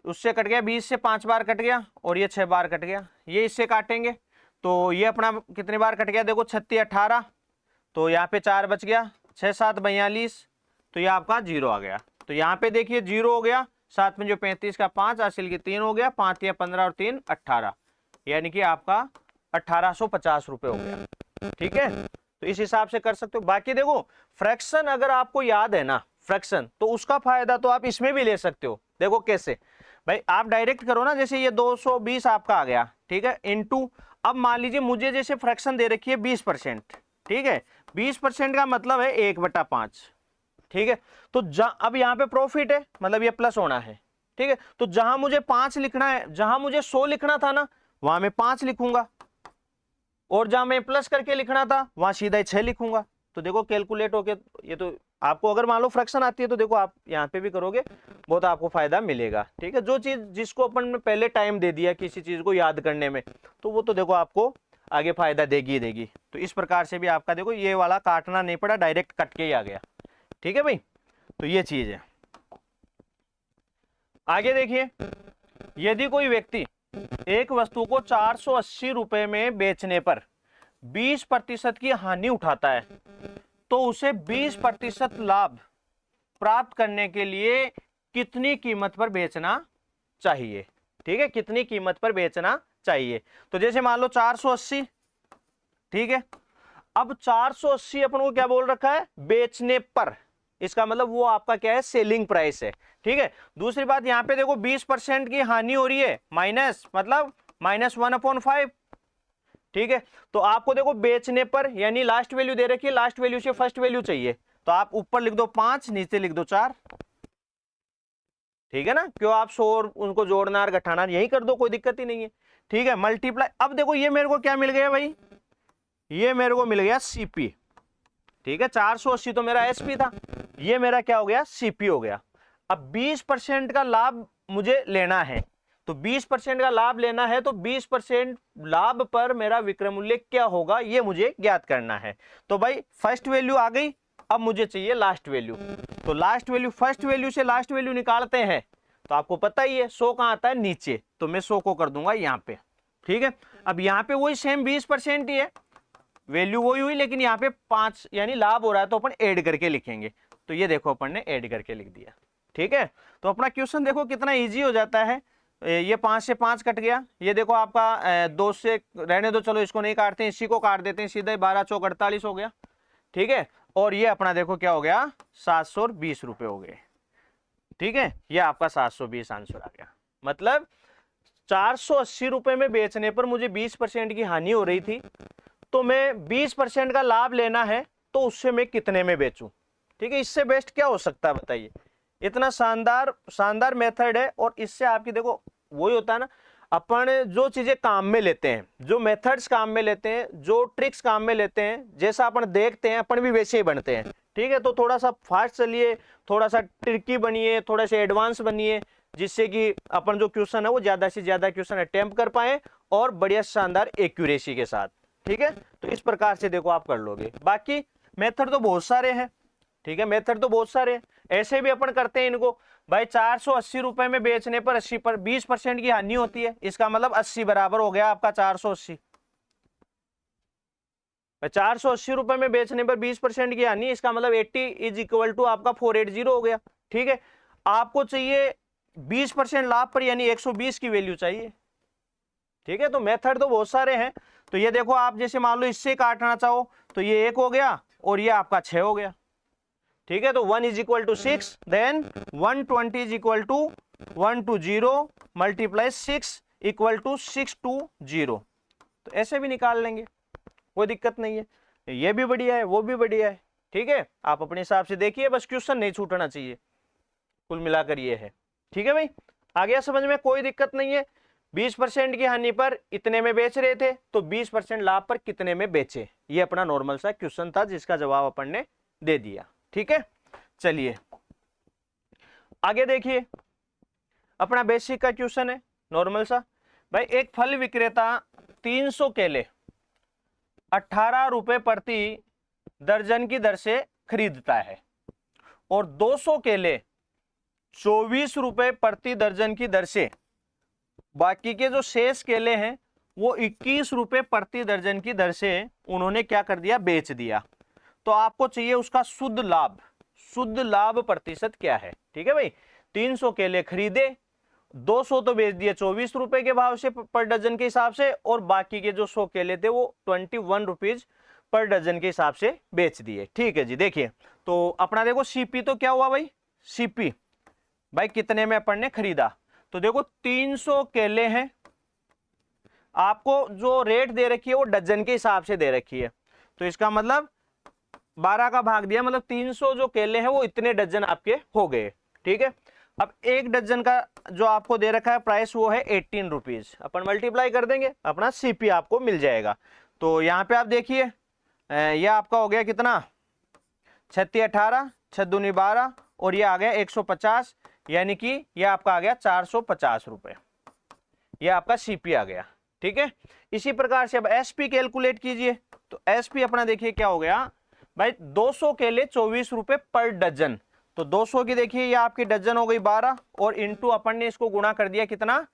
उससे कट गया 20 से 5 बार कट गया, और ये 6 बार कट गया, ये इससे काटेंगे तो ये अपना कितने बार कट गया देखो 36 18, तो यहाँ पे 4 बच गया, 6 7 42, तो ये आपका 0 आ गया। तो यहाँ पे देखिए 0 हो गया, साथ में जो 35 का 5 हासिल की 3 हो गया, 5 या 15 और 3 18, यानी कि आपका 1850 रुपये हो गया। ठीक है, तो इस हिसाब से कर सकते हो। बाकी देखो फ्रैक्शन अगर आपको याद है ना फ्रैक्शन, तो उसका फायदा तो आप इसमें भी ले सकते हो। देखो कैसे भाई, आप डायरेक्ट करो ना, जैसे ये 220 आपका आ गया, ठीक है, इनटू, अब मान लीजिए मुझे जैसे फ्रैक्शन दे रखी है 20%, ठीक है, 20% का मतलब है 1/5। ठीक है, तो अब यहाँ पे प्रॉफिट है, मतलब ये प्लस होना है। ठीक है, तो जहां मुझे 5 लिखना है, जहां मुझे 100 लिखना था ना, वहां मैं 5 लिखूंगा, और जहां मैं प्लस करके लिखना था वहां सीधा 6 लिखूंगा। तो देखो कैलकुलेट होके, ये तो आपको अगर मान लो फ्रैक्शन आती है तो देखो आप यहाँ पे भी करोगे, बहुत आपको फायदा मिलेगा। ठीक है, जो चीज जिसको अपन ने पहले टाइम दे दिया किसी चीज को याद करने में, तो वो तो देखो आपको आगे फायदा देगी ही देगी। तो इस प्रकार से भी आपका देखो ये वाला काटना नहीं पड़ा, डायरेक्ट कट के ही आ गया। ठीक है भाई, तो ये चीज है। आगे देखिए, यदि कोई व्यक्ति एक वस्तु को 480 रुपए में बेचने पर 20% की हानि उठाता है, तो उसे 20% लाभ प्राप्त करने के लिए कितनी कीमत पर बेचना चाहिए। ठीक है, कितनी कीमत पर बेचना चाहिए। तो जैसे मान लो 480, ठीक है, अब 480 अपन को क्या बोल रखा है, बेचने पर, इसका मतलब वो आपका क्या है, सेलिंग प्राइस है। ठीक है, दूसरी बात यहां पे देखो 20% की हानि हो रही है, माइनस मतलब -1/5। ठीक है, तो आपको देखो बेचने पर, यानी लास्ट वैल्यू दे रखी है, लास्ट वैल्यू से फर्स्ट वैल्यू चाहिए, तो आप ऊपर लिख दो 5, नीचे लिख दो 4। ठीक है ना, क्यों आप 100 उनको जोड़ना और घटाना यही कर दो, कोई दिक्कत ही नहीं है। ठीक है, मल्टीप्लाई, अब देखो ये मेरे को क्या मिल गया भाई, ये मेरे को मिल गया सीपी। ठीक है, 480 तो मेरा एसपी था, ये मेरा क्या हो गया, सीपी हो गया। अब 20% का लाभ मुझे लेना है, तो 20% का लाभ लेना है, तो 20% लाभ पर मेरा विक्रय मूल्य क्या होगा, ये मुझे ज्ञात करना है। तो भाई फर्स्ट वैल्यू आ गई, अब मुझे चाहिए लास्ट वैल्यू। तो लास्ट वैल्यू, फर्स्ट वैल्यू से लास्ट वैल्यू निकालते हैं, तो आपको पता ही है 100 कहां आता है, नीचे, तो मैं 100 को कर दूंगा यहां पे। ठीक है, अब यहां पे वही सेम 20% ही है, वैल्यू वही हुई, लेकिन यहाँ पे 5 यानी लाभ हो रहा है, तो अपन ऐड करके लिखेंगे। तो ये देखो अपन ने ऐड करके लिख दिया। ठीक है, तो अपना क्वेश्चन देखो कितना इजी हो जाता है। ये 5 से 5 कट गया, ये देखो आपका 2 से रहने दो, चलो इसको नहीं काटते हैं, इसी को काट देते हैं सीधा, 12 चौक 48 हो गया। ठीक है, और ये अपना देखो क्या हो गया, 720 रुपए हो गए। ठीक है, ये आपका 720 आंसर आ गया। मतलब 480 रुपए में बेचने पर मुझे 20% की हानि हो रही थी, तो मैं 20% का लाभ लेना है, तो उससे मैं कितने में बेचूं। ठीक है, इससे बेस्ट क्या हो सकता है बताइए। इतना शानदार मेथड है, और इससे आपकी देखो वही होता है ना, अपन जो चीजें काम में लेते हैं, जो मेथड्स काम में लेते हैं, जो ट्रिक्स काम में लेते हैं, जैसा अपन देखते हैं अपन भी वैसे ही बनते हैं। ठीक है, तो थोड़ा सा फास्ट चलिए, थोड़ा सा ट्रिकी बनिए, थोड़ा सा एडवांस बनिए, जिससे कि अपन जो क्वेश्चन है वो ज्यादा से ज्यादा क्वेश्चन अटेम्प्ट कर पाए, और बढ़िया शानदार एक्यूरेसी के साथ। ठीक है, तो इस प्रकार से देखो आप कर लोगे। बाकी मेथड तो बहुत सारे हैं। ठीक है, मेथड तो बहुत सारे हैं, ऐसे भी अपन करते हैं इनको। भाई 480 रुपए में बेचने पर 20% की हानि होती है, इसका मतलब 80 बराबर हो गया आपका 480। 480 रुपए में बेचने पर 20% की हानि, इसका मतलब 80 इज इक्वल टू आपका 480 हो गया। ठीक है, आपको चाहिए 20% लाभ पर, यानी 120 की वैल्यू चाहिए। ठीक है, तो मेथड तो बहुत सारे हैं। तो ये देखो आप जैसे मान लो इससे काटना चाहो, तो ये 1 हो गया, और ये आपका 6 हो गया। ठीक है, तो 1 is equal to 6, then 120 is equal to 120 multiply 6 equal to 620। तो ऐसे भी निकाल लेंगे, कोई दिक्कत नहीं है। ये भी बढ़िया है, वो भी बढ़िया है। ठीक है, आप अपने हिसाब से देखिए, बस क्वेश्चन नहीं छूटना चाहिए, कुल मिलाकर ये है। ठीक है भाई, आ गया समझ में, कोई दिक्कत नहीं है। 20% की हानि पर इतने में बेच रहे थे, तो 20% लाभ पर कितने में बेचे। ये अपना नॉर्मल सा क्वेश्चन था जिसका जवाब अपन ने दे दिया। ठीक है, चलिए आगे देखिए, अपना बेसिक का क्वेश्चन है नॉर्मल सा। भाई एक फल विक्रेता 300 केले 18 रुपए प्रति दर्जन की दर से खरीदता है और 200 केले 24 रुपए प्रति दर्जन की दर से, बाकी के जो शेष केले हैं वो 21 रुपए प्रति दर्जन की दर से उन्होंने क्या कर दिया, बेच दिया। तो आपको चाहिए उसका शुद्ध लाभ, शुद्ध लाभ प्रतिशत क्या है। ठीक है भाई, 300 केले खरीदे, 200 तो बेच दिए 24 रुपए के भाव से पर डजन के हिसाब से, और बाकी के जो 100 केले थे वो 21 रुपीज पर डजन के हिसाब से बेच दिए। ठीक है जी, देखिए तो अपना देखो सीपी तो क्या हुआ भाई, सीपी भाई कितने में अपन ने खरीदा। तो देखो 300 केले हैं, आपको जो रेट दे रखी है वो डजन के हिसाब से दे रखी है, तो इसका मतलब 12 का भाग दिया, मतलब 300 जो केले हैं वो इतने डजन आपके हो गए। ठीक है, अब एक डजन का जो आपको दे रखा है प्राइस वो है 18 रुपीज, अपन मल्टीप्लाई कर देंगे, अपना सीपी आपको मिल जाएगा। तो यहाँ पे आप देखिए यह आपका हो गया कितना, 36 18 6 दूनी 12 और ये आ गया 150, यानी कि ये आपका आ गया 450 रुपए, ये आपका सीपी आ गया। ठीक है, इसी प्रकार से अब एसपी कैलकुलेट कीजिए। तो एसपी अपना देखिए क्या हो गया भाई, 200 केले 24 रुपए पर डजन, तो 200 की देखिए ये आपकी डजन हो गई 12 और इंटू अपन ने इसको गुणा कर दिया कितना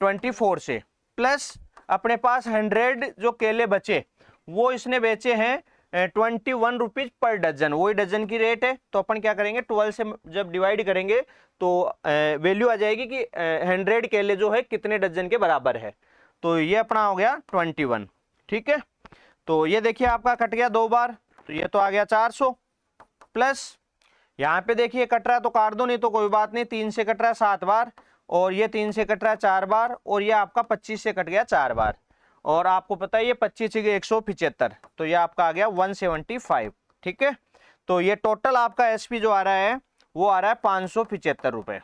24 से, प्लस अपने पास 100 जो केले बचे वो इसने बेचे हैं 21 रुपीज पर डजन, वही डजन की रेट है। तो अपन क्या करेंगे 12 से जब डिवाइड करेंगे तो वैल्यू आ जाएगी कि 100 केले जो है कितने डजन के बराबर है, तो ये अपना हो गया 21। ठीक है, तो ये देखिए आपका कट गया 2 बार, तो ये तो आ गया 400, प्लस यहाँ पे देखिए कट रहा है तो काट दो, नहीं तो कोई बात नहीं, 3 से कट रहा है 7 बार और ये 3 से कट रहा है 4 बार और ये आपका 25 से कट गया 4 बार, और आपको पता है ये 25 से 175, तो ये आपका आ गया 175। ठीक है, तो ये टोटल आपका एसपी जो आ रहा है वो आ रहा है 575 रुपए।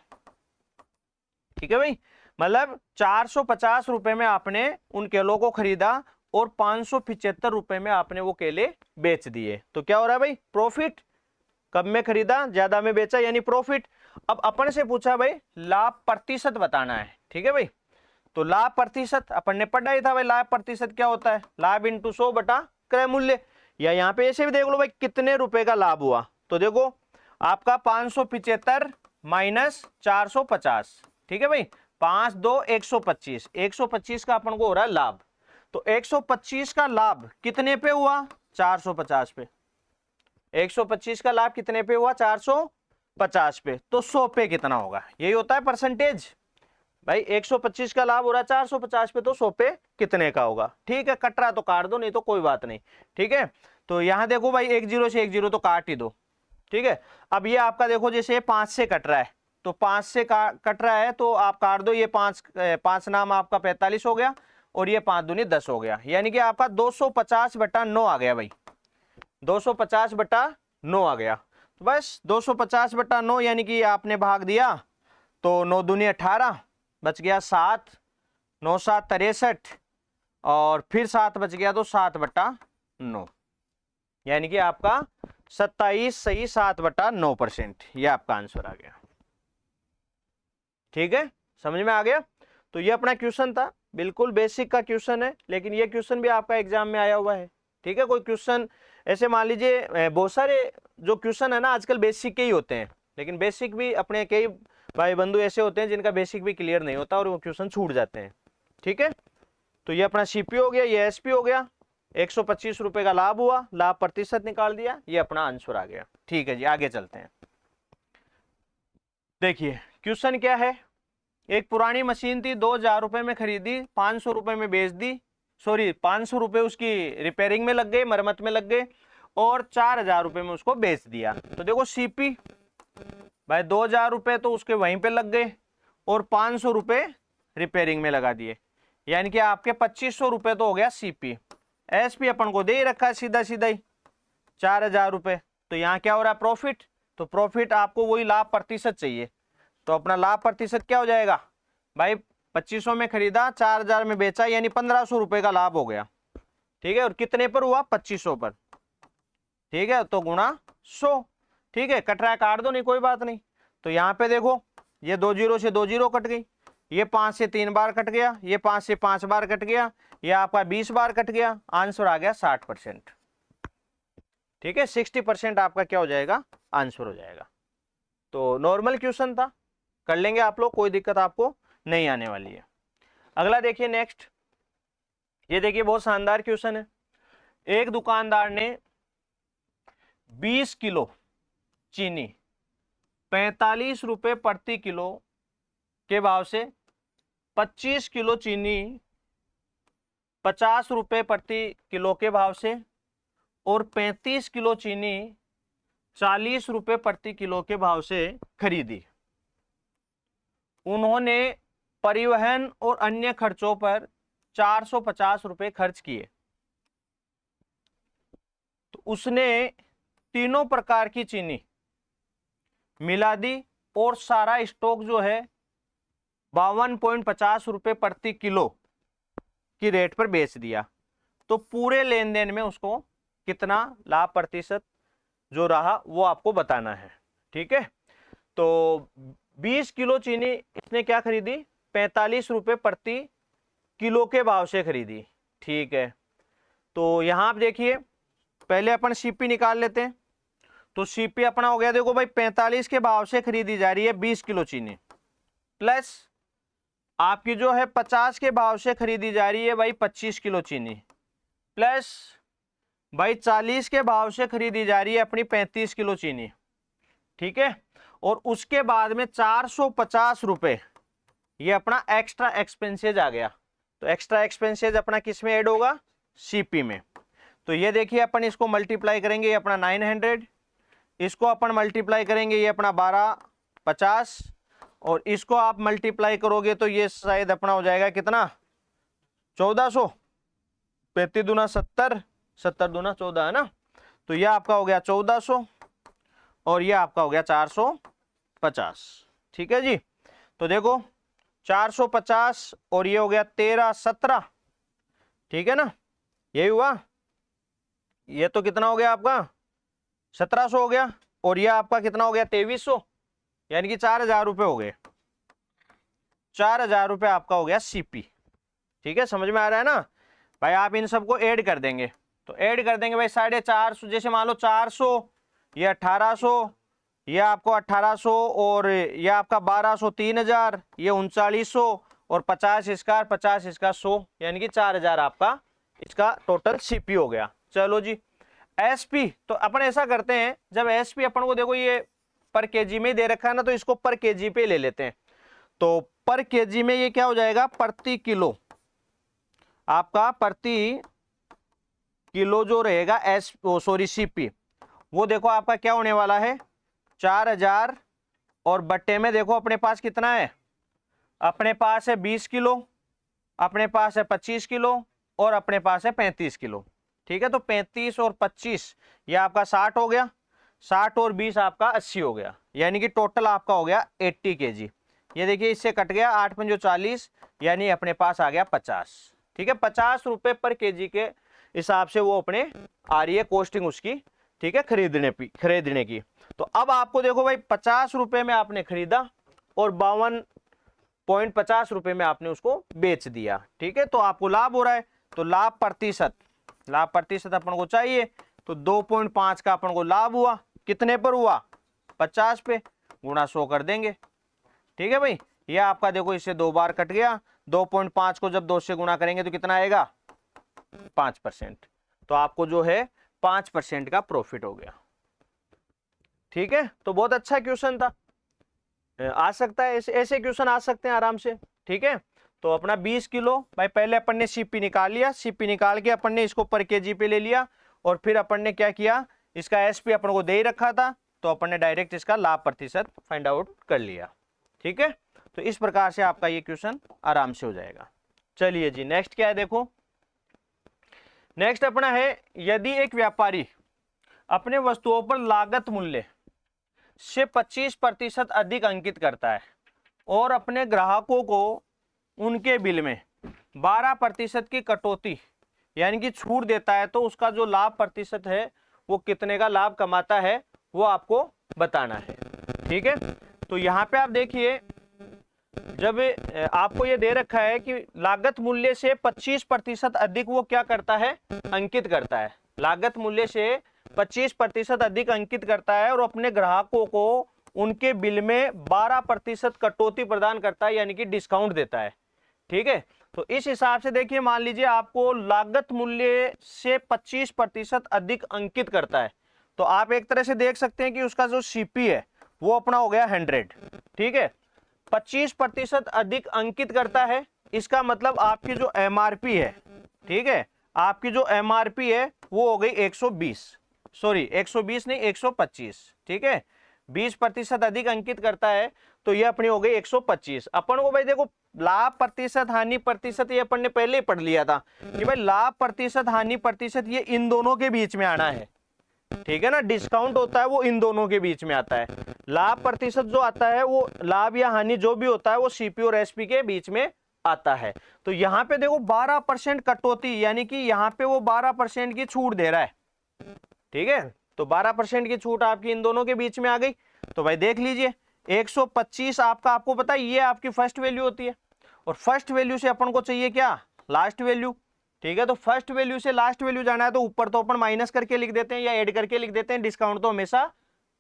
ठीक है भाई, मतलब 450 रुपए में आपने उन केलों को खरीदा और 575 रुपए में आपने वो केले बेच दिए, तो क्या हो रहा है भाई, प्रॉफिट। कब में खरीदा, ज्यादा में बेचा, यानी प्रॉफिट। अब अपन से पूछा भाई लाभ प्रतिशत बताना है। ठीक है भाई, तो लाभ प्रतिशत अपन ने पढ़ा ही था भाई, लाभ प्रतिशत क्या होता है, लाभ इंटू 100 बटा क्रय मूल्य, या यहाँ पे ऐसे भी देख लो भाई कितने रुपए का लाभ हुआ, तो देखो आपका 575 माइनस 450। ठीक है भाई, 5 2 125, 125 का अपन को हो रहा है लाभ, तो 125 का लाभ कितने पे हुआ, 450 पे। 125 का लाभ कितने पे हुआ, 450 पे, तो 100 पे कितना होगा, यही होता है परसेंटेज भाई। 125 का लाभ हो रहा है 450 पे, तो 100 पे कितने का होगा। ठीक है, कट रहा तो काट दो, नहीं तो कोई बात नहीं। ठीक है, तो यहां देखो भाई 1 0 से 1 0 तो काट ही दो। ठीक है, अब ये आपका देखो जैसे 5 से कट रहा है, तो 5 से कट रहा है तो आप काट दो, ये 5 नाम आपका 45 हो गया और ये 5 दूनी 10 हो गया, यानी कि आपका 250 बटा 9 आ गया भाई, 250 बटा 9 आ गया। तो बस 250 बटा 9 यानी कि आपने भाग दिया, तो 9 दूनी 18, बच गया 7, 9 7 63 और फिर 7 बच गया, तो 7 बटा 9, यानी कि आपका 27 सही 7 बटा 9%, ये आपका आंसर आ गया। ठीक है, समझ में आ गया। तो ये अपना क्वेश्चन था, बिल्कुल बेसिक का क्वेश्चन है, लेकिन ये क्वेश्चन भी आपका एग्जाम में आया हुआ है। ठीक है, कोई क्वेश्चन ऐसे मान लीजिए बहुत सारे जो क्वेश्चन है ना आजकल बेसिक के ही होते हैं, लेकिन बेसिक भी अपने कई भाई बंधु ऐसे होते हैं जिनका बेसिक भी क्लियर नहीं होता और वो क्वेश्चन छूट जाते हैं। ठीक है, तो ये अपना सीपी हो गया, ये एसपी हो गया, 125 रुपए का लाभ हुआ, लाभ प्रतिशत निकाल दिया, ये अपना आंसर आ गया। ठीक है जी, आगे चलते हैं। देखिए क्वेश्चन क्या है, एक पुरानी मशीन थी, 2000 रुपए में खरीदी, 500 रुपए में बेच दी, सॉरी 500 रुपए उसकी रिपेयरिंग में लग गए, मरम्मत में लग गए, और 4000 रुपए में उसको बेच दिया। तो देखो सीपी भाई 2000 रुपए तो उसके वहीं पे लग गए और 500 रुपए रिपेयरिंग में लगा दिए, यानी कि आपके 2500 रुपए तो हो गया सीपी। एसपी अपन को दे ही रखा है सीधा सीधा ही 4000 रुपए, तो यहाँ क्या हो रहा है प्रॉफिट, तो प्रॉफिट आपको वही लाभ प्रतिशत चाहिए, तो अपना लाभ प्रतिशत क्या हो जाएगा भाई, 2500 में खरीदा, 4000 में बेचा, यानी 1500 रुपए का लाभ हो गया। ठीक है, और कितने पर हुआ? 2500 पर। ठीक है, तो गुणा 100। ठीक है, कट रहा है काट दो, नहीं कोई बात नहीं। तो यहाँ पे देखो ये 2 जीरो से 2 जीरो कट गई, ये 5 से 3 बार कट गया, ये 5 से 5 बार कट गया, ये आपका 20 बार कट गया, आंसर आ गया 60%। ठीक है, 60% आपका क्या हो जाएगा? आंसर हो जाएगा। तो नॉर्मल क्वेश्चन था, कर लेंगे आप लोग, कोई दिक्कत आपको नहीं आने वाली है। अगला देखिए नेक्स्ट, ये देखिए बहुत शानदार क्वेश्चन है। एक दुकानदार ने 20 किलो चीनी 45 रुपए प्रति किलो के भाव से 25 किलो चीनी 50 रुपए प्रति किलो के भाव से और 35 किलो चीनी 40 रुपए प्रति किलो के भाव से खरीदी। उन्होंने परिवहन और अन्य खर्चों पर 450 रुपए खर्च किए। तो उसने तीनों प्रकार की चीनी मिला दी और सारा स्टॉक जो है 52.50 रुपए प्रति किलो की रेट पर बेच दिया। तो पूरे लेन देन में उसको कितना लाभ प्रतिशत जो रहा वो आपको बताना है। ठीक है, तो 20 किलो चीनी इसने क्या खरीदी? 45 रुपए प्रति किलो के भाव से खरीदी। ठीक है, तो यहां आप देखिए, पहले अपन सीपी निकाल लेते हैं। तो सीपी अपना हो गया, देखो भाई 45 के भाव से खरीदी जा रही है 20 किलो चीनी, प्लस आपकी जो है 50 के भाव से खरीदी जा रही है भाई 25 किलो चीनी, प्लस भाई 40 के भाव से खरीदी जा रही है अपनी 35 किलो चीनी। ठीक है, और उसके बाद में 450 रुपए ये अपना एक्स्ट्रा एक्सपेंसेज आ गया। तो एक्स्ट्रा एक्सपेंसेज अपना किस में ऐड होगा? सीपी में। तो ये देखिए अपन इसको मल्टीप्लाई करेंगे, ये अपना 900, इसको अपन मल्टीप्लाई करेंगे, ये अपना 1250, और इसको आप मल्टीप्लाई करोगे तो ये शायद अपना हो जाएगा कितना? 1400। 35 दूना 70, 70 दूना 14 है ना। तो ये आपका हो गया 1400 और ये आपका हो गया 450। ठीक है जी, तो देखो 450 और ये हो गया 13 17। ठीक है ना, यही हुआ। ये तो कितना हो गया आपका? 1700 हो गया, और ये आपका कितना हो गया? 2300, यानी कि 4000 रुपए हो गए। 4000 रुपए आपका हो गया सीपी। ठीक है, समझ में आ रहा है ना भाई? आप इन सबको ऐड कर देंगे, तो ऐड कर देंगे भाई 450, जैसे मान लो 400, ये 1800, ये आपको 1800, और ये आपका 1200, 3000, ये 3900, और 50 इसका 50 इसका 100, यानी कि 4000 आपका इसका टोटल सीपी हो गया। चलो जी, एसपी तो अपन ऐसा करते हैं, जब एसपी अपन को देखो ये पर केजी में दे रखा है ना, तो इसको पर केजी पे ले लेते हैं। तो पर केजी में ये क्या हो जाएगा? प्रति किलो आपका प्रति किलो जो रहेगा सीपी, वो देखो आपका क्या होने वाला है? 4000, और बट्टे में देखो अपने पास कितना है? अपने पास है 20 किलो, अपने पास है 25 किलो, और अपने पास है 35 किलो। ठीक है, तो 35 और 25 ये आपका 60 हो गया, 60 और 20 आपका 80 हो गया, यानी कि टोटल आपका हो गया 80 केजी। ये देखिए इससे कट गया 8 पंजो 40, यानी अपने पास आ गया 50। ठीक है, 50 रुपए पर केजी के हिसाब से वो अपने आ रही है कॉस्टिंग उसकी। ठीक है, खरीदने की। तो अब आपको देखो भाई 50 रुपए में आपने खरीदा और 52.50 रुपए में आपने उसको बेच दिया। ठीक है, तो आपको लाभ हो रहा है। तो लाभ प्रतिशत अपन को चाहिए, तो 2.5 का अपन को लाभ हुआ। कितने पर हुआ? 50 पे, गुणा 100 कर देंगे। ठीक है भाई, ये आपका देखो इससे 2 बार कट गया, 2.5 को जब 2 से गुणा करेंगे तो कितना आएगा? 5%। तो आपको जो है 5% का प्रॉफिट हो गया। ठीक है, तो बहुत अच्छा क्वेश्चन था, आ सकता है ऐसे क्वेश्चन आ सकते हैं आराम से। ठीक है, तो अपना 20 किलो भाई पहले अपन ने सीपी निकाल लिया, सीपी निकाल के अपन ने इसको पर केजी पे ले लिया, और फिर अपन ने क्या किया? इसका एसपी अपन को दे ही रखा था, तो अपन ने डायरेक्ट इसका लाभ प्रतिशत फाइंड आउट कर लिया। ठीक है, तो इस प्रकार से आपका ये क्वेश्चन आराम से हो जाएगा। चलिए जी, नेक्स्ट क्या है देखो। नेक्स्ट अपना है, यदि एक व्यापारी अपने वस्तुओं पर लागत मूल्य से 25% अधिक अंकित करता है और अपने ग्राहकों को उनके बिल में 12% की कटौती यानी कि छूट देता है, तो उसका जो लाभ प्रतिशत है वो कितने का लाभ कमाता है वो आपको बताना है। ठीक है, तो यहाँ पे आप देखिए, जब आपको ये दे रखा है कि लागत मूल्य से 25% अधिक वो क्या करता है, अंकित करता है। लागत मूल्य से 25% अधिक अंकित करता है और अपने ग्राहकों को उनके बिल में 12% कटौती प्रदान करता है, यानी कि डिस्काउंट देता है। ठीक है, तो इस हिसाब से देखिए, मान लीजिए आपको लागत मूल्य से 25% अधिक अंकित करता है, तो आप एक तरह से देख सकते हैं कि उसका जो सीपी है वो अपना हो गया 100। ठीक है, 25% अधिक अंकित करता है, इसका मतलब आपकी जो एमआरपी है, ठीक है, आपकी जो एमआरपी है वो हो गई 120, सॉरी 120 नहीं 125। ठीक है, 20% अधिक अंकित करता है तो ये अपनी हो गई 125। अपन को भाई देखो, लाभ प्रतिशत हानि प्रतिशत ये अपन ने पहले ही पढ़ लिया था कि भाई लाभ प्रतिशत हानि प्रतिशत ये इन दोनों के बीच में आना है। ठीक है ना, डिस्काउंट होता है वो इन दोनों के बीच में आता है। लाभ प्रतिशत जो आता है वो लाभ या हानि जो भी होता है वो सीपी और एसपी के बीच में आता है। तो यहाँ पे देखो 12% कटौती, यानी कि यहाँ पे वो 12% की छूट दे रहा है। ठीक है, तो 12% की छूट आपकी इन दोनों के बीच में आ गई। तो भाई देख लीजिए 125 आपको पता है ये आपकी फर्स्ट वैल्यू होती है, और फर्स्ट वैल्यू से अपन को चाहिए क्या, लास्ट वैल्यू। ठीक है, तो फर्स्ट वैल्यू से लास्ट वैल्यू जाना है तो ऊपर तो अपन माइनस करके लिख देते हैं या ऐड करके लिख देते हैं, डिस्काउंट तो हमेशा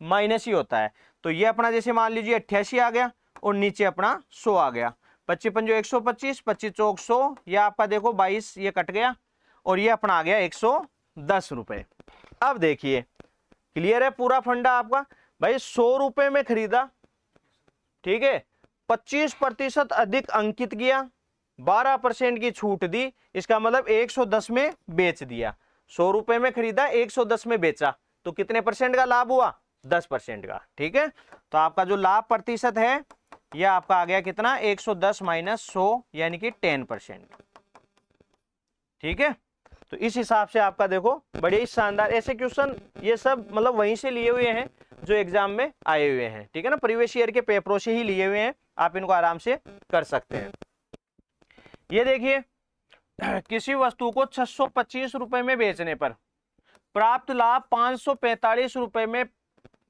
माइनस ही होता है। तो ये अपना जैसे मान लीजिए 88 आ गया और नीचे अपना 100 आ गया, 25 पंजो 125, 25 चौक 100, ये आपका देखो 22 ये कट गया और ये अपना आ गया 110 रुपए। अब देखिए क्लियर है पूरा फंडा आपका। भाई 100 रुपए में खरीदा, ठीक है, 25% अधिक अंकित किया, 12% की छूट दी, इसका मतलब 110 में बेच दिया। 100 रुपए में खरीदा, 110 में बेचा, तो कितने परसेंट का लाभ हुआ, 10% का। ठीक है, तो आपका जो लाभ प्रतिशत है यह आपका आ गया कितना, 110 माइनस 100 यानी कि 10%। ठीक है, तो इस हिसाब से आपका देखो बड़े ही शानदार ऐसे क्वेश्चन ये सब मतलब वहीं से लिए हुए हैं जो एग्जाम में आए हुए हैं। ठीक है ना, प्रीवियस ईयर के पेपरों से ही लिए हुए हैं, आप इनको आराम से कर सकते हैं। ये देखिए, किसी वस्तु को 625 रुपए में बेचने पर प्राप्त लाभ 545 रुपए में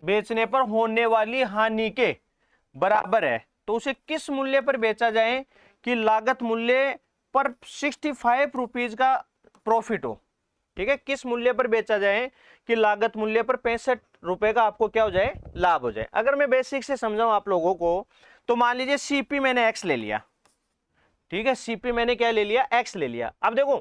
बेचने पर होने वाली हानि के बराबर है, तो उसे किस मूल्य पर बेचा जाए कि लागत मूल्य पर 65 रुपीज का प्रॉफिट हो। ठीक है, किस मूल्य पर बेचा जाए कि लागत मूल्य पर 65 रुपए का आपको क्या हो जाए, लाभ हो जाए। अगर मैं बेसिक से समझाऊं आप लोगों को, तो मान लीजिए सीपी मैंने एक्स ले लिया। ठीक है, सीपी मैंने क्या ले लिया, एक्स ले लिया। अब देखो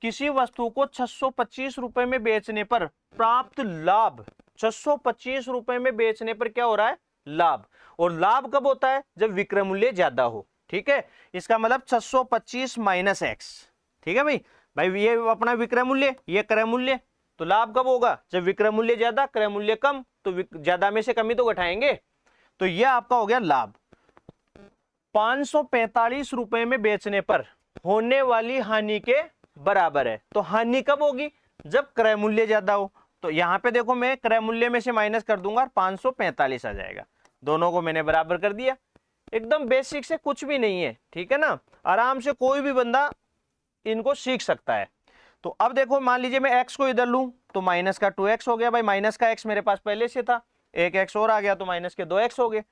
किसी वस्तु को 625 रुपए में बेचने पर प्राप्त लाभ, 625 रुपए में बेचने पर क्या हो रहा है, लाभ। और लाभ कब होता है, जब विक्रय मूल्य ज्यादा हो। ठीक है, इसका मतलब 625 माइनस एक्स। ठीक है भाई, ये अपना विक्रय मूल्य, ये क्रय मूल्य, तो लाभ कब होगा, जब विक्रय मूल्य ज्यादा क्रय मूल्य कम, तो ज्यादा में से कमी तो घटाएंगे। तो यह आपका हो गया लाभ। 545 रुपए में बेचने पर होने वाली हानि के बराबर है। तो हानि कब होगी, जब क्रय मूल्य ज्यादा हो। तो यहां पे देखो मैं क्रय मूल्य में से माइनस कर दूंगा, 545 आ जाएगा। दोनों को मैंने बराबर कर दिया, एकदम बेसिक से, कुछ भी नहीं है। ठीक है ना, आराम से कोई भी बंदा इनको सीख सकता है। तो अब देखो मान लीजिए मैं x को इधर लूं तो माइनस का 2x हो गया। भाई माइनस का x मेरे पास पहले से था, एक x और आ गया तो माइनस के 2x हो गए।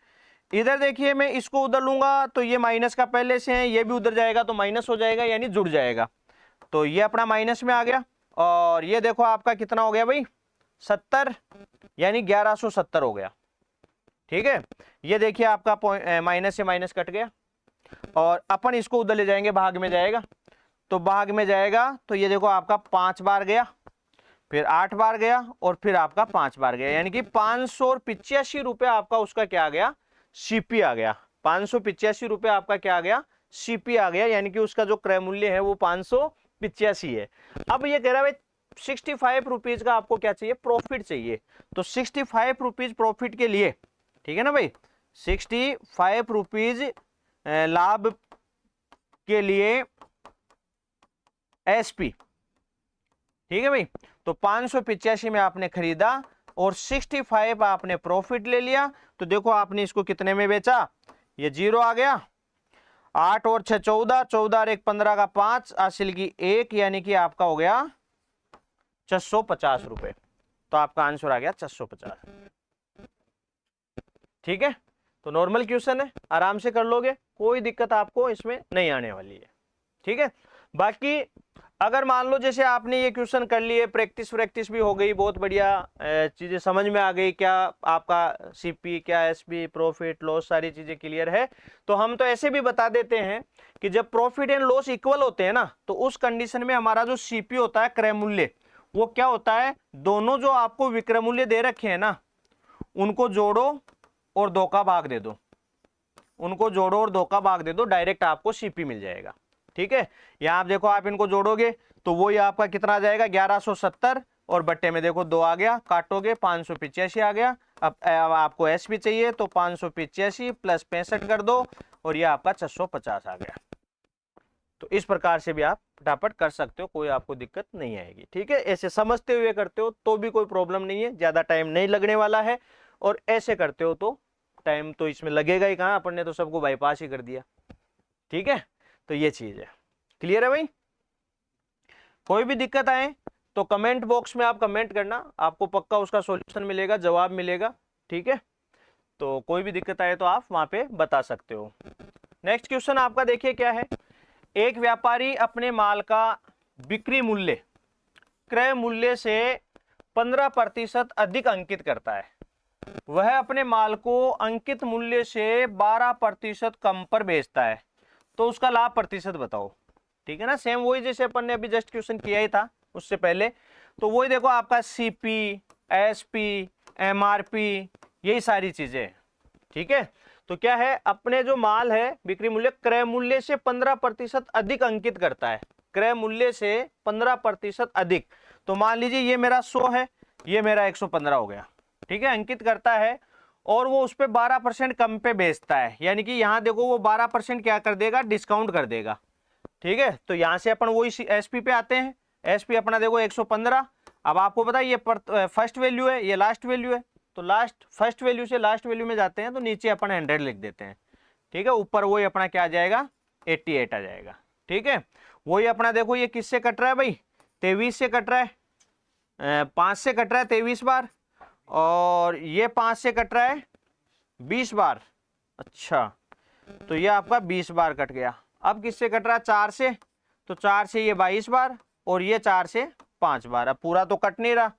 इधर देखिए मैं इसको उधर लूंगा तो ये माइनस का पहले से है, ये भी उधर जाएगा तो माइनस हो जाएगा, यानी जुड़ जाएगा। तो ये अपना माइनस में आ गया। और ये देखो आपका कितना हो गया भाई, 70, यानी 1170 हो गया। ठीक है, ये देखिए आपका माइनस से माइनस कट गया। और अपन इसको उधर ले जाएंगे, भाग में जाएगा, तो भाग में जाएगा तो ये देखो आपका 5 बार गया, फिर 8 बार गया और फिर आपका 5 बार गया, यानी कि 585 रुपए आपका उसका क्या आ गया, सीपी आ गया। 585 रुपए आपका क्या आ गया, सीपी आ गया, यानी कि उसका जो क्रय मूल्य है वो 585 है। अब ये कह रहा है 65 रुपीज का आपको क्या चाहिए, प्रॉफिट चाहिए। तो 65 रुपीज प्रॉफिट के लिए, ठीक है ना भाई, 65 रुपीज लाभ के लिए एसपी। ठीक है भाई, तो 585 में आपने खरीदा और 65 आपने प्रॉफिट ले लिया। तो देखो आपने इसको कितने में बेचा, ये 0 आ गया। 8 और 6 14, 14 और 1 15 का 5, हासिल की 1, यानी कि आपका हो गया 650 रुपए। तो आपका आंसर आ गया 650। ठीक है, तो नॉर्मल क्वेश्चन है, आराम से कर लोगे, कोई दिक्कत आपको इसमें नहीं आने वाली है। ठीक है, बाकी अगर मान लो जैसे आपने ये क्वेश्चन कर लिए, प्रैक्टिस भी हो गई, बहुत बढ़िया चीजें समझ में आ गई, क्या आपका सीपी, क्या एसपी, प्रॉफिट लॉस, सारी चीजें क्लियर है, तो हम तो ऐसे भी बता देते हैं कि जब प्रॉफिट एंड लॉस इक्वल होते हैं ना, तो उस कंडीशन में हमारा जो सीपी होता है, क्रय मूल्य, वो क्या होता है, दोनों जो आपको विक्रय मूल्य दे रखे हैं ना, उनको जोड़ो और 2 का भाग दे दो, उनको जोड़ो और 2 का भाग दे दो, डायरेक्ट आपको सीपी मिल जाएगा। ठीक है, यहां आप देखो, आप इनको जोड़ोगे तो वही आपका कितना आ जाएगा, 1170, और बट्टे में देखो 2 आ गया, काटोगे 585 आ गया। अब आपको एस भी चाहिए, तो 585 प्लस 65 कर दो, और ये आपका 650 आ गया। तो इस प्रकार से भी आप फटाफट कर सकते हो, कोई आपको दिक्कत नहीं आएगी। ठीक है, ऐसे समझते हुए करते हो तो भी कोई प्रॉब्लम नहीं है, ज्यादा टाइम नहीं लगने वाला है, और ऐसे करते हो तो टाइम तो इसमें लगेगा ही कहाँ, अपन ने तो सबको बाईपास ही कर दिया। ठीक है, तो ये चीज है, क्लियर है भाई। कोई भी दिक्कत आए तो कमेंट बॉक्स में आप कमेंट करना, आपको पक्का उसका सॉल्यूशन मिलेगा, जवाब मिलेगा। ठीक है, तो कोई भी दिक्कत आए तो आप वहां पे बता सकते हो। नेक्स्ट क्वेश्चन आपका देखिए क्या है, एक व्यापारी अपने माल का बिक्री मूल्य क्रय मूल्य से 15% अधिक अंकित करता है, वह अपने माल को अंकित मूल्य से 12% कम पर बेचता है, तो उसका लाभ प्रतिशत बताओ। ठीक है ना, सेम वही जैसे अपन ने अभी जस्ट क्वेश्चन किया ही था उससे पहले, तो वही देखो आपका सीपी, एसपी, एमआरपी, यही सारी चीजें। ठीक है, तो क्या है, अपने जो माल है बिक्री मूल्य क्रय मूल्य से 15% अधिक अंकित करता है, क्रय मूल्य से 15% अधिक। तो मान लीजिए ये मेरा 100 है, ये मेरा 115 हो गया। ठीक है, अंकित करता है, और वो उस पर 12% कम पे बेचता है, यानी कि यहां देखो वो 12% क्या कर देगा, डिस्काउंट कर देगा। ठीक है, तो यहां से अपन वही एसपी पे आते हैं, एसपी अपना देखो 115। अब आपको पता है ये फर्स्ट वैल्यू है, ये लास्ट वैल्यू है, तो लास्ट फर्स्ट वैल्यू से लास्ट वैल्यू में जाते हैं, तो नीचे अपन 100 लिख देते हैं। ठीक है, ऊपर वही अपना क्या आ जाएगा, 88 आ जाएगा। ठीक है, वही अपना देखो ये किससे कट रहा है भाई, 23 से कट रहा है, 5 से कट रहा है 23 बार, और ये 5 से कट रहा है 20 बार। अच्छा, तो ये आपका 20 बार कट गया। अब किससे कट रहा है, 4 से, तो 4 से ये 22 बार, और ये 4 से 5 बार। अब पूरा तो कट नहीं रहा,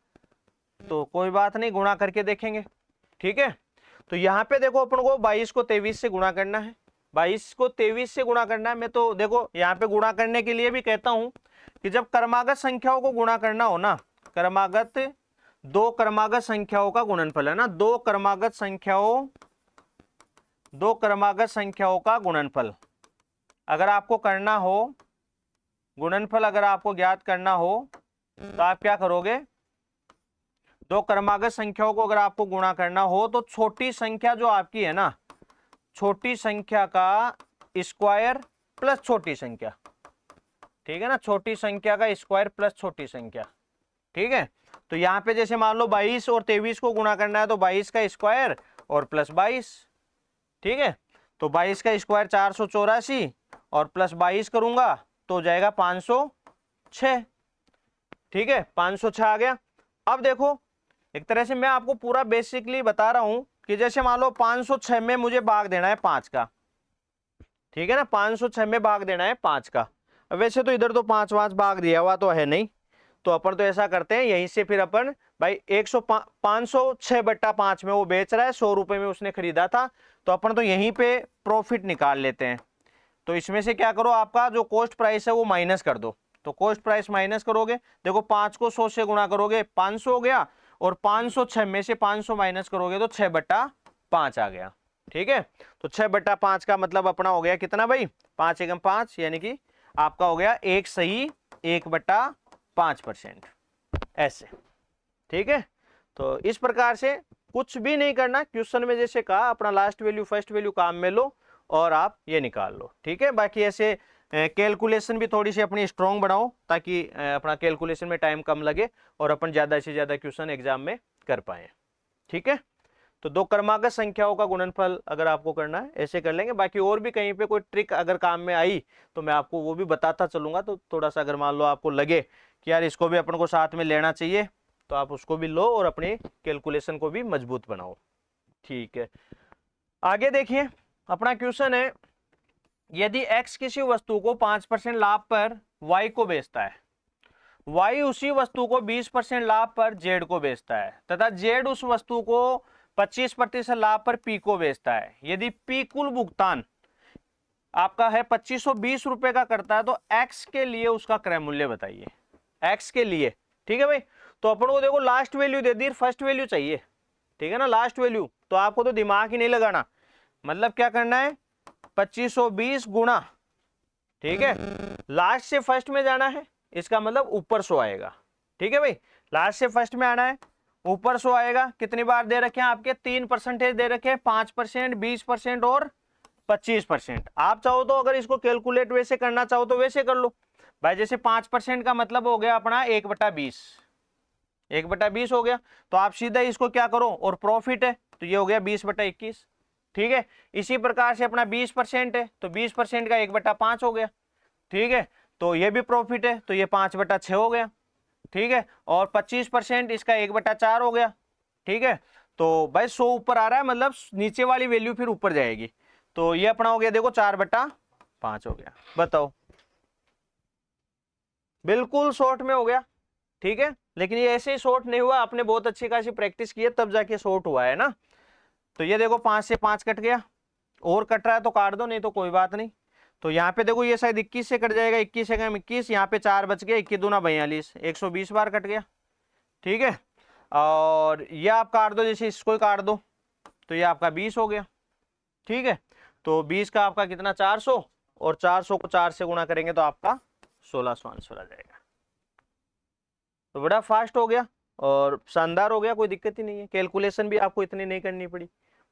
तो कोई बात नहीं, गुणा करके देखेंगे। ठीक है, तो यहाँ पे देखो अपन को 22 को 23 से गुणा करना है, 22 को 23 से गुणा करना है। मैं तो देखो यहाँ पे गुणा करने के लिए भी कहता हूं कि जब क्रमागत संख्याओं को गुणा करना हो ना, क्रमागत, 2 क्रमागत संख्याओं का गुणनफल है ना, 2 क्रमागत संख्याओं का गुणनफल अगर आपको करना हो, गुणनफल अगर आपको ज्ञात करना हो, तो आप क्या करोगे, 2 क्रमागत संख्याओं को अगर आपको गुणा करना हो, तो छोटी संख्या जो आपकी है ना, छोटी संख्या का स्क्वायर प्लस छोटी संख्या। ठीक है ना, छोटी संख्या का स्क्वायर प्लस छोटी संख्या। ठीक है, तो यहां पे जैसे मान लो 22 और 23 को गुणा करना है, तो 22 का स्क्वायर और प्लस 22। ठीक है, तो 22 का स्क्वायर 484, और प्लस 22 करूंगा तो हो जाएगा 506। ठीक है, 506 आ गया। अब देखो, एक तरह से मैं आपको पूरा बेसिकली बता रहा हूं कि जैसे मान लो 506 में मुझे भाग देना है 5 का। ठीक है ना, 506 में भाग देना है 5 का। वैसे तो इधर तो 5 भाग दिया हुआ तो है नहीं, तो अपन तो ऐसा करते हैं, यहीं से फिर अपन भाई 506/5 में वो बेच रहा है, 100 रुपए में उसने खरीदा था, तो अपन तो यहीं पे प्रॉफिट निकाल लेते हैं। तो इसमें से क्या करो, आपका जो कॉस्ट प्राइस है वो माइनस कर दो, तो कॉस्ट प्राइस माइनस करोगे, देखो 5 को 100 से गुणा करोगे 500 हो गया, और 506 में से 500 माइनस करोगे तो 6/5 आ गया। ठीक है, तो 6/5 का मतलब अपना हो गया कितना भाई, 5 एकम 5, यानी कि आपका हो गया 1 सही 1/5% ऐसे। ठीक है, तो इस प्रकार से कुछ भी नहीं करना, क्वेश्चन में जैसे कहा अपना लास्ट वैल्यू फर्स्ट वैल्यू काम में लो और आप ये निकाल लो। ठीक है, बाकी ऐसे कैलकुलेशन भी थोड़ी सी अपनी स्ट्रॉन्ग बनाओ, ताकि अपना कैलकुलेशन में टाइम कम लगे और अपन ज़्यादा से ज़्यादा क्वेश्चन एग्जाम में कर पाए। ठीक है, तो दो क्रमागत संख्याओं का गुणनफल अगर आपको करना है ऐसे कर लेंगे। बाकी और भी कहीं पे कोई ट्रिक अगर काम में आई तो मैं आपको वो भी बताता चलूंगा। तो थोड़ा सा अगर मान लो आपको लगे कि यार इसको भी अपन को साथ में लेना चाहिए तो आप उसको भी लो और अपनी कैलकुलेशन को भी मजबूत बनाओ। ठीक है, आगे देखिए अपना क्वेश्चन है, यदि x किसी वस्तु को 5% लाभ पर y को बेचता है, y उसी वस्तु को 20% लाभ पर z को बेचता है तथा z उस वस्तु को 25% लाभ पर p को बेचता है, यदि p कुल भुगतान आपका है 2520 रुपए का करता है तो x के लिए उसका क्रय मूल्य बताइए। x के लिए, ठीक है भाई। तो अपन को देखो लास्ट वैल्यू दे दी, फर्स्ट वैल्यू चाहिए, ठीक है ना, लास्ट वैल्यू। तो आपको तो दिमाग ही नहीं लगाना, मतलब क्या करना है 2520 गुणा, ठीक है, लास्ट से फर्स्ट में जाना है, इसका मतलब ऊपर 100 आएगा, ठीक है भाई। लास्ट से फर्स्ट में आना है, ऊपर 100 आएगा। कितनी बार दे रखे हैं आपके 3% दे रखे हैं, 5%, 20% और 25%। आप चाहो तो अगर इसको कैलकुलेट वैसे करना चाहो तो वैसे कर लो भाई। जैसे 5% का मतलब हो गया अपना 1/20, 1/20 हो गया। तो आप सीधा इसको क्या करो, और प्रॉफिट है तो ये हो गया 20/21, ठीक है। इसी प्रकार से अपना 20% है तो 20% का 1/5 हो गया, ठीक है। तो ये भी प्रॉफिट है तो ये 5/6 हो गया, ठीक है। और 25% इसका 1/4 हो गया, ठीक है। तो भाई 100 ऊपर आ रहा है, मतलब नीचे वाली वैल्यू फिर ऊपर जाएगी। तो ये अपना हो गया देखो 4/5 हो गया। बताओ, बिल्कुल शॉर्ट में हो गया, ठीक है। लेकिन ये ऐसे ही शॉर्ट नहीं हुआ, आपने बहुत अच्छी खासी प्रैक्टिस की है तब जाके शॉर्ट हुआ है ना। तो ये देखो 5 से 5 कट गया, और कट रहा है तो काट दो, नहीं तो कोई बात नहीं। तो यहाँ पे देखो ये शायद 21 से कट जाएगा, 21 से 21, यहाँ पे 4 बच गया, 21 दूना 42, 120 बार कट गया, ठीक है। और ये आप काट दो, जैसे इसको ही काट दो तो ये आपका 20 हो गया, ठीक है। तो 20 का आपका कितना 400, और 400 को 4 से गुणा करेंगे तो आपका 1600 आंसर आ जाएगा। तो बड़ा फास्ट हो गया और शानदार हो गया, कोई दिक्कत ही नहीं है। कैलकुलेशन भी आपको इतनी नहीं करनी पड़ी।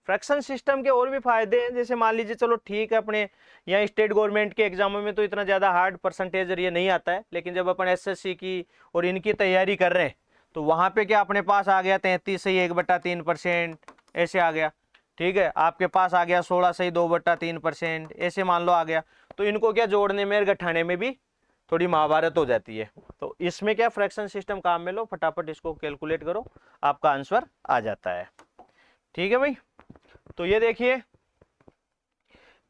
फ्रैक्शन सिस्टम के और भी फायदे हैं, जैसे मान लीजिए चलो ठीक है अपने यहाँ स्टेट गवर्नमेंट के एग्जामों में तो इतना ज़्यादा हार्ड परसेंटेज ये नहीं आता है, लेकिन जब अपन एसएससी की और इनकी तैयारी कर रहे हैं तो वहाँ पे क्या अपने पास आ गया 33 से 1/3% ऐसे आ गया, ठीक है। आपके पास आ गया 16 से 2/3% ऐसे मान लो आ गया। तो इनको क्या जोड़ने में और घटाने में भी थोड़ी महाभारत हो जाती है। तो इसमें क्या फ्रैक्शन सिस्टम काम में लो, फटाफट इसको कैलकुलेट करो, आपका आंसर आ जाता है, ठीक है भाई। तो ये देखिए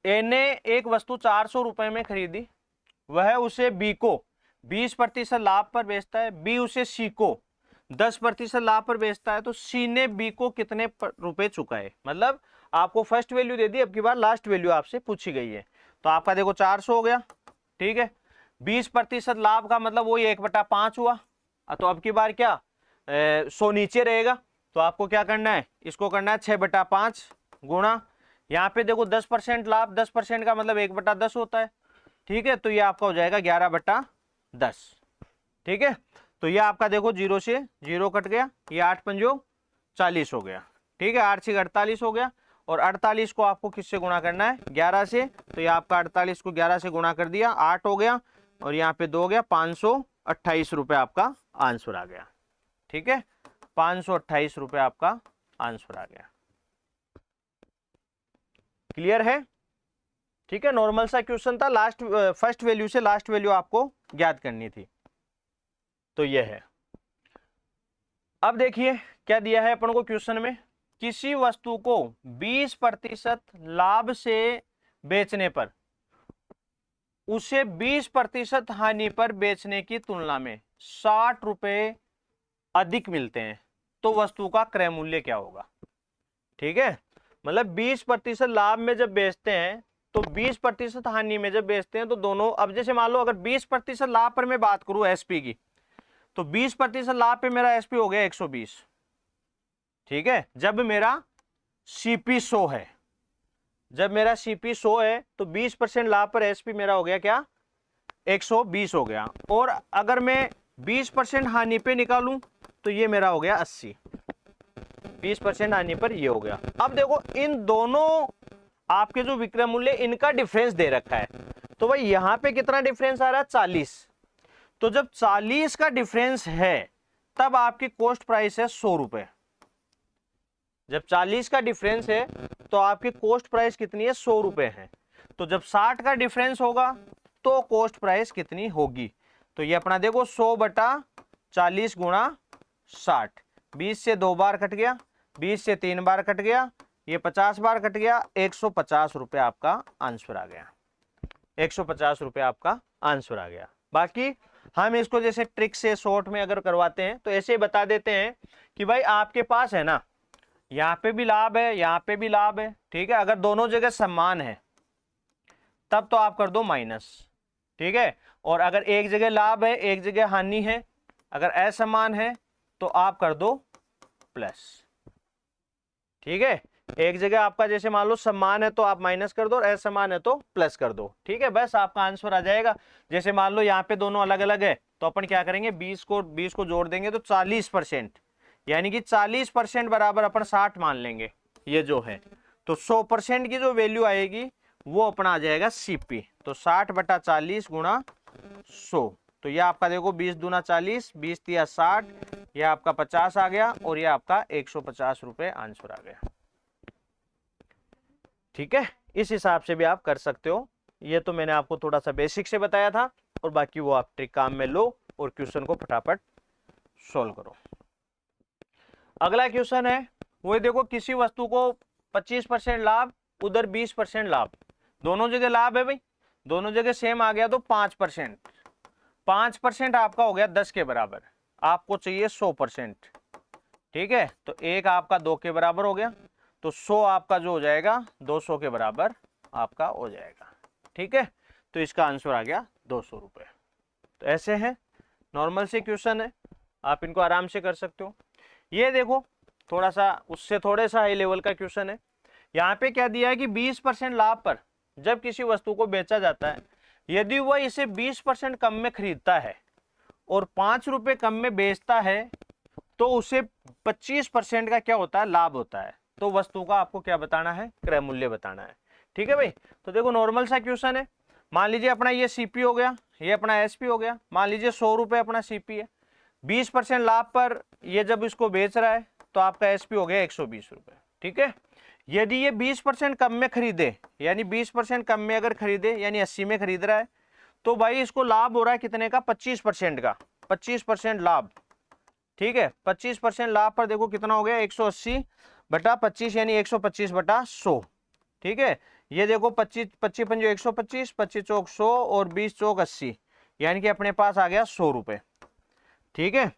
ए ने एक वस्तु 400 रुपए में खरीदी, वह उसे बी को 20% लाभ पर बेचता है, बी उसे सी को 10% लाभ पर बेचता है, तो सी ने बी को कितने रुपए चुकाए। मतलब आपको फर्स्ट वैल्यू दे दी, अब की बार लास्ट वैल्यू आपसे पूछी गई है। तो आपका देखो 400 हो गया, ठीक है। 20% लाभ का मतलब वही 1/5 हुआ। तो अब की बार क्या 100 नीचे रहेगा, तो आपको क्या करना है, इसको करना है 6/5 गुणा, यहाँ पे देखो 10% लाभ, 10% का मतलब 1/10 होता है, ठीक है। तो ये आपका हो जाएगा 11/10, ठीक है। तो ये आपका देखो 0 से 0 कट गया, ये 8 पंजो 40 हो गया, ठीक है। 8 से 48 हो गया, और 48 को आपको किससे गुणा करना है 11 से। तो ये आपका 48 को 11 से गुणा कर दिया, 8 हो गया, और यहाँ पे 2 हो गया, 528 रुपए आपका आंसर आ गया, ठीक है। 528 रुपए आपका आंसर आ गया। क्लियर है, ठीक है। नॉर्मल सा क्वेश्चन था, लास्ट फर्स्ट वैल्यू से लास्ट वैल्यू आपको ज्ञात करनी थी। तो ये है। अब देखिए क्या दिया है अपन को क्वेश्चन में, किसी वस्तु को 20% लाभ से बेचने पर उसे 20% हानि पर बेचने की तुलना में 60 रुपए अधिक मिलते हैं, तो वस्तु का क्रय मूल्य क्या होगा, ठीक है। मतलब 20% लाभ में जब बेचते हैं तो 20% हानि में जब बेचते हैं तो दोनों, अब जैसे मान लो अगर 20% लाभ पर मैं बात करूं एसपी की, तो 20% लाभ पे मेरा एसपी हो गया 120, ठीक है। जब मेरा सीपी 100 है, जब मेरा सीपी 100 है तो 20% लाभ पर एसपी मेरा हो गया क्या 120 हो गया। और अगर मैं 20% हानि पे निकालूं तो ये मेरा हो गया 80, 20% हानि पर ये हो गया। अब देखो इन दोनों आपके जो विक्रय मूल्य इनका डिफरेंस दे रखा है, तो भाई यहां पे कितना डिफरेंस आ रहा है 40। तो जब 40 का डिफरेंस है तब आपकी कॉस्ट प्राइस है 100 रुपए, जब 40 का डिफरेंस है तो आपकी कॉस्ट प्राइस कितनी है, 100 रुपए है। तो जब 60 का डिफरेंस होगा तो कॉस्ट प्राइस कितनी होगी, तो ये अपना देखो 100/40 गुणा 60, 20 से 2 बार कट गया, 20 से 3 बार कट गया, ये 50 बार कट गया, 150 रुपये आपका आंसर आ गया। 150 रुपये आपका आंसर आ गया। बाकी हम इसको जैसे ट्रिक से शॉर्ट में अगर करवाते हैं तो ऐसे ही बता देते हैं कि भाई आपके पास है ना, यहाँ पे भी लाभ है, यहाँ पे भी लाभ है, ठीक है। अगर दोनों जगह समान है तब तो आप कर दो माइनस, ठीक है। और अगर एक जगह लाभ है, एक जगह हानि है, अगर असमान है तो आप कर दो प्लस, ठीक है। एक जगह आपका जैसे मान लो समान है तो आप माइनस कर दो और असमान है तो प्लस कर दो, ठीक है। बस आपका आंसर आ जाएगा। जैसे मान लो यहाँ पे दोनों अलग अलग है तो अपन क्या करेंगे, 20 को जोड़ देंगे तो 40%, यानी कि 40% बराबर अपन 60 मान लेंगे ये जो है, तो 100% की जो वैल्यू आएगी वो अपना आ जाएगा सीपी। तो 60/40 गुणा 100, तो ये आपका देखो 20 दूना 40, 20 तिया 60, ये आपका 50 आ गया और ये आपका 150 रुपये आंसर आ गया, ठीक है। इस हिसाब से भी आप कर सकते हो। ये तो मैंने आपको थोड़ा सा बेसिक से बताया था और बाकी वो आप ट्रिक काम में लो और क्वेश्चन को फटाफट सोल्व करो। अगला क्वेश्चन है वो देखो, किसी वस्तु को 25% लाभ, उधर 20% लाभ, दोनों जगह लाभ है भाई, दोनों जगह सेम आ गया तो 5%, 5% आपका हो गया 10 के बराबर, आपको चाहिए 100%, ठीक है। तो एक आपका 2 के बराबर हो गया, तो 100 आपका जो हो जाएगा 200 के बराबर आपका हो जाएगा, ठीक है। तो इसका आंसर आ गया 200 रुपये। तो ऐसे है, नॉर्मल से क्वेश्चन है, आप इनको आराम से कर सकते हो। ये देखो थोड़ा सा उससे थोड़े सा हाई लेवल का क्वेश्चन है। यहाँ पे क्या दिया है कि 20% लाभ पर जब किसी वस्तु को बेचा जाता है, यदि वह इसे 20% कम में खरीदता है और 5 रुपये कम में बेचता है तो उसे 25% का क्या होता है, लाभ होता है। तो वस्तु का आपको क्या बताना है, क्रय मूल्य बताना है, ठीक है भाई। तो देखो नॉर्मल सा क्वेश्चन है, मान लीजिए अपना ये सीपी हो गया, ये अपना एसपी हो गया, मान लीजिए 100 रुपये अपना सीपी है, 20% लाभ पर ये जब इसको बेच रहा है तो आपका एसपी हो गया 120 रुपये, ठीक है। यदि ये 20% कम में खरीदे, यानी 20% कम में अगर खरीदे, यानी 80 में खरीद रहा है, तो भाई इसको लाभ हो रहा है कितने का, 25% का, 25% लाभ, ठीक है। 25% लाभ पर देखो कितना हो गया, 180/25 यानी 125/100, ठीक है। ये देखो 25 25 पंजो 125, 25 चौक 100 और 20 चौक 80, यानी कि अपने पास आ गया 100 रुपये, ठीक है।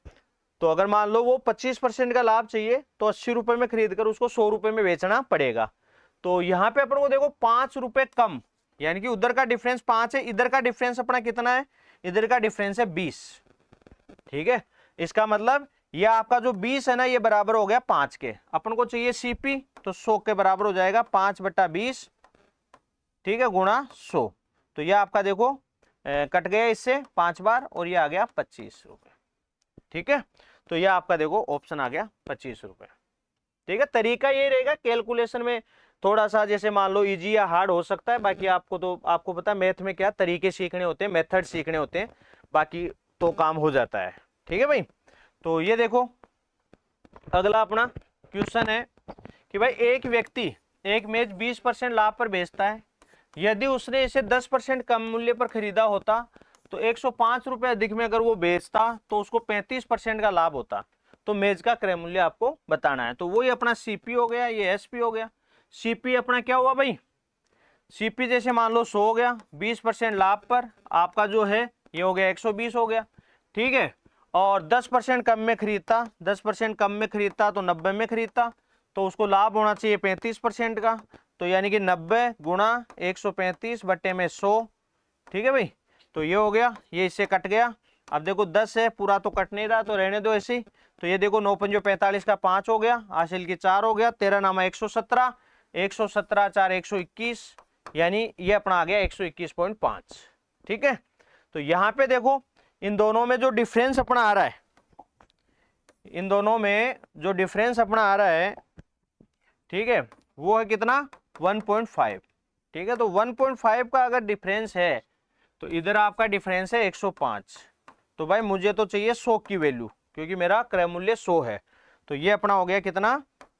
तो अगर मान लो वो 25% का लाभ चाहिए तो 80 रुपये में खरीद कर उसको 100 रुपये में बेचना पड़ेगा। तो यहाँ पे अपन को देखो 5 रुपये कम, यानी कि उधर का डिफरेंस 5 है, इधर का डिफरेंस अपना कितना है, इधर का डिफरेंस है 20, ठीक है। इसका मतलब ये आपका जो 20 है ना, ये बराबर हो गया 5 के, अपन को चाहिए सीपी, तो 100 के बराबर हो जाएगा 5/20, ठीक है, गुणा 100। तो ये आपका देखो कट गया इससे 5 बार और ये आ गया 25 रुपये, ठीक है। तो ये आपका देखो ऑप्शन आ गया 25 रुपये, ठीक है। तरीका ये रहेगा, कैलकुलेशन में थोड़ा सा जैसे मान लो इजी या हार्ड हो सकता है, बाकी आपको तो आपको पता है मैथ में क्या तरीके सीखने होते हैं, मेथड सीखने होते हैं, बाकी तो काम हो जाता है, ठीक है भाई। तो ये देखो अगला अपना क्वेश्चन है कि भाई एक व्यक्ति एक मेज 20% लाभ पर बेचता है, यदि उसने इसे 10% कम मूल्य पर खरीदा होता तो 105 रुपये अधिक में अगर वो बेचता तो उसको 35% का लाभ होता। तो मेज का क्रय मूल्य आपको बताना है। तो वही अपना सीपी हो गया, ये एसपी हो गया। सीपी अपना क्या हुआ भाई, सीपी जैसे मान लो 100 हो गया, 20% लाभ पर आपका जो है ये हो गया 120 हो गया, ठीक है। और 10% कम में खरीदता, 10% कम में खरीदता तो 90 में खरीदता, तो उसको लाभ होना चाहिए 35% का, तो यानी कि 90 गुणा 135 बट्टे में 100, ठीक है भाई। तो ये हो गया, ये इससे कट गया। अब देखो 10 है, पूरा तो कट नहीं रहा तो रहने दो ऐसे ही। तो ये देखो 9 पंजो 45 का 5 हो गया, हासिल की 4 हो गया, 13 नामा 117, 117 4 121, यानी ये अपना आ गया 121.5, ठीक है। तो यहाँ पे देखो इन दोनों में जो डिफरेंस अपना आ रहा है, इन दोनों में जो डिफरेंस अपना आ रहा है, ठीक है, वो है कितना 1.5, ठीक है। तो 1.5 का अगर डिफरेंस है तो इधर आपका डिफरेंस है 105, तो भाई मुझे तो चाहिए 100 की वैल्यू, क्योंकि मेरा क्रय मूल्य 100 है। तो ये अपना हो गया कितना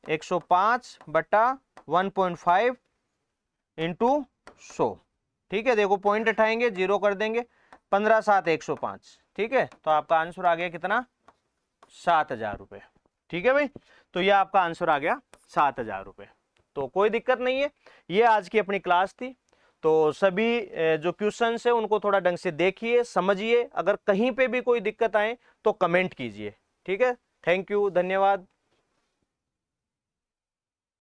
105 बटा 1.5 इंटू 100। ठीक है, देखो पॉइंट उठाएंगे, जीरो कर देंगे, 15 7 105। ठीक है, तो आपका आंसर आ गया कितना, 7,000 रुपये। ठीक है भाई, तो ये आपका आंसर आ गया 7,000 रुपये। तो कोई दिक्कत नहीं है, ये आज की अपनी क्लास थी। तो सभी जो क्वेश्चंस है उनको थोड़ा ढंग से देखिए, समझिए, अगर कहीं पे भी कोई दिक्कत आए तो कमेंट कीजिए। ठीक है, थैंक यू, धन्यवाद।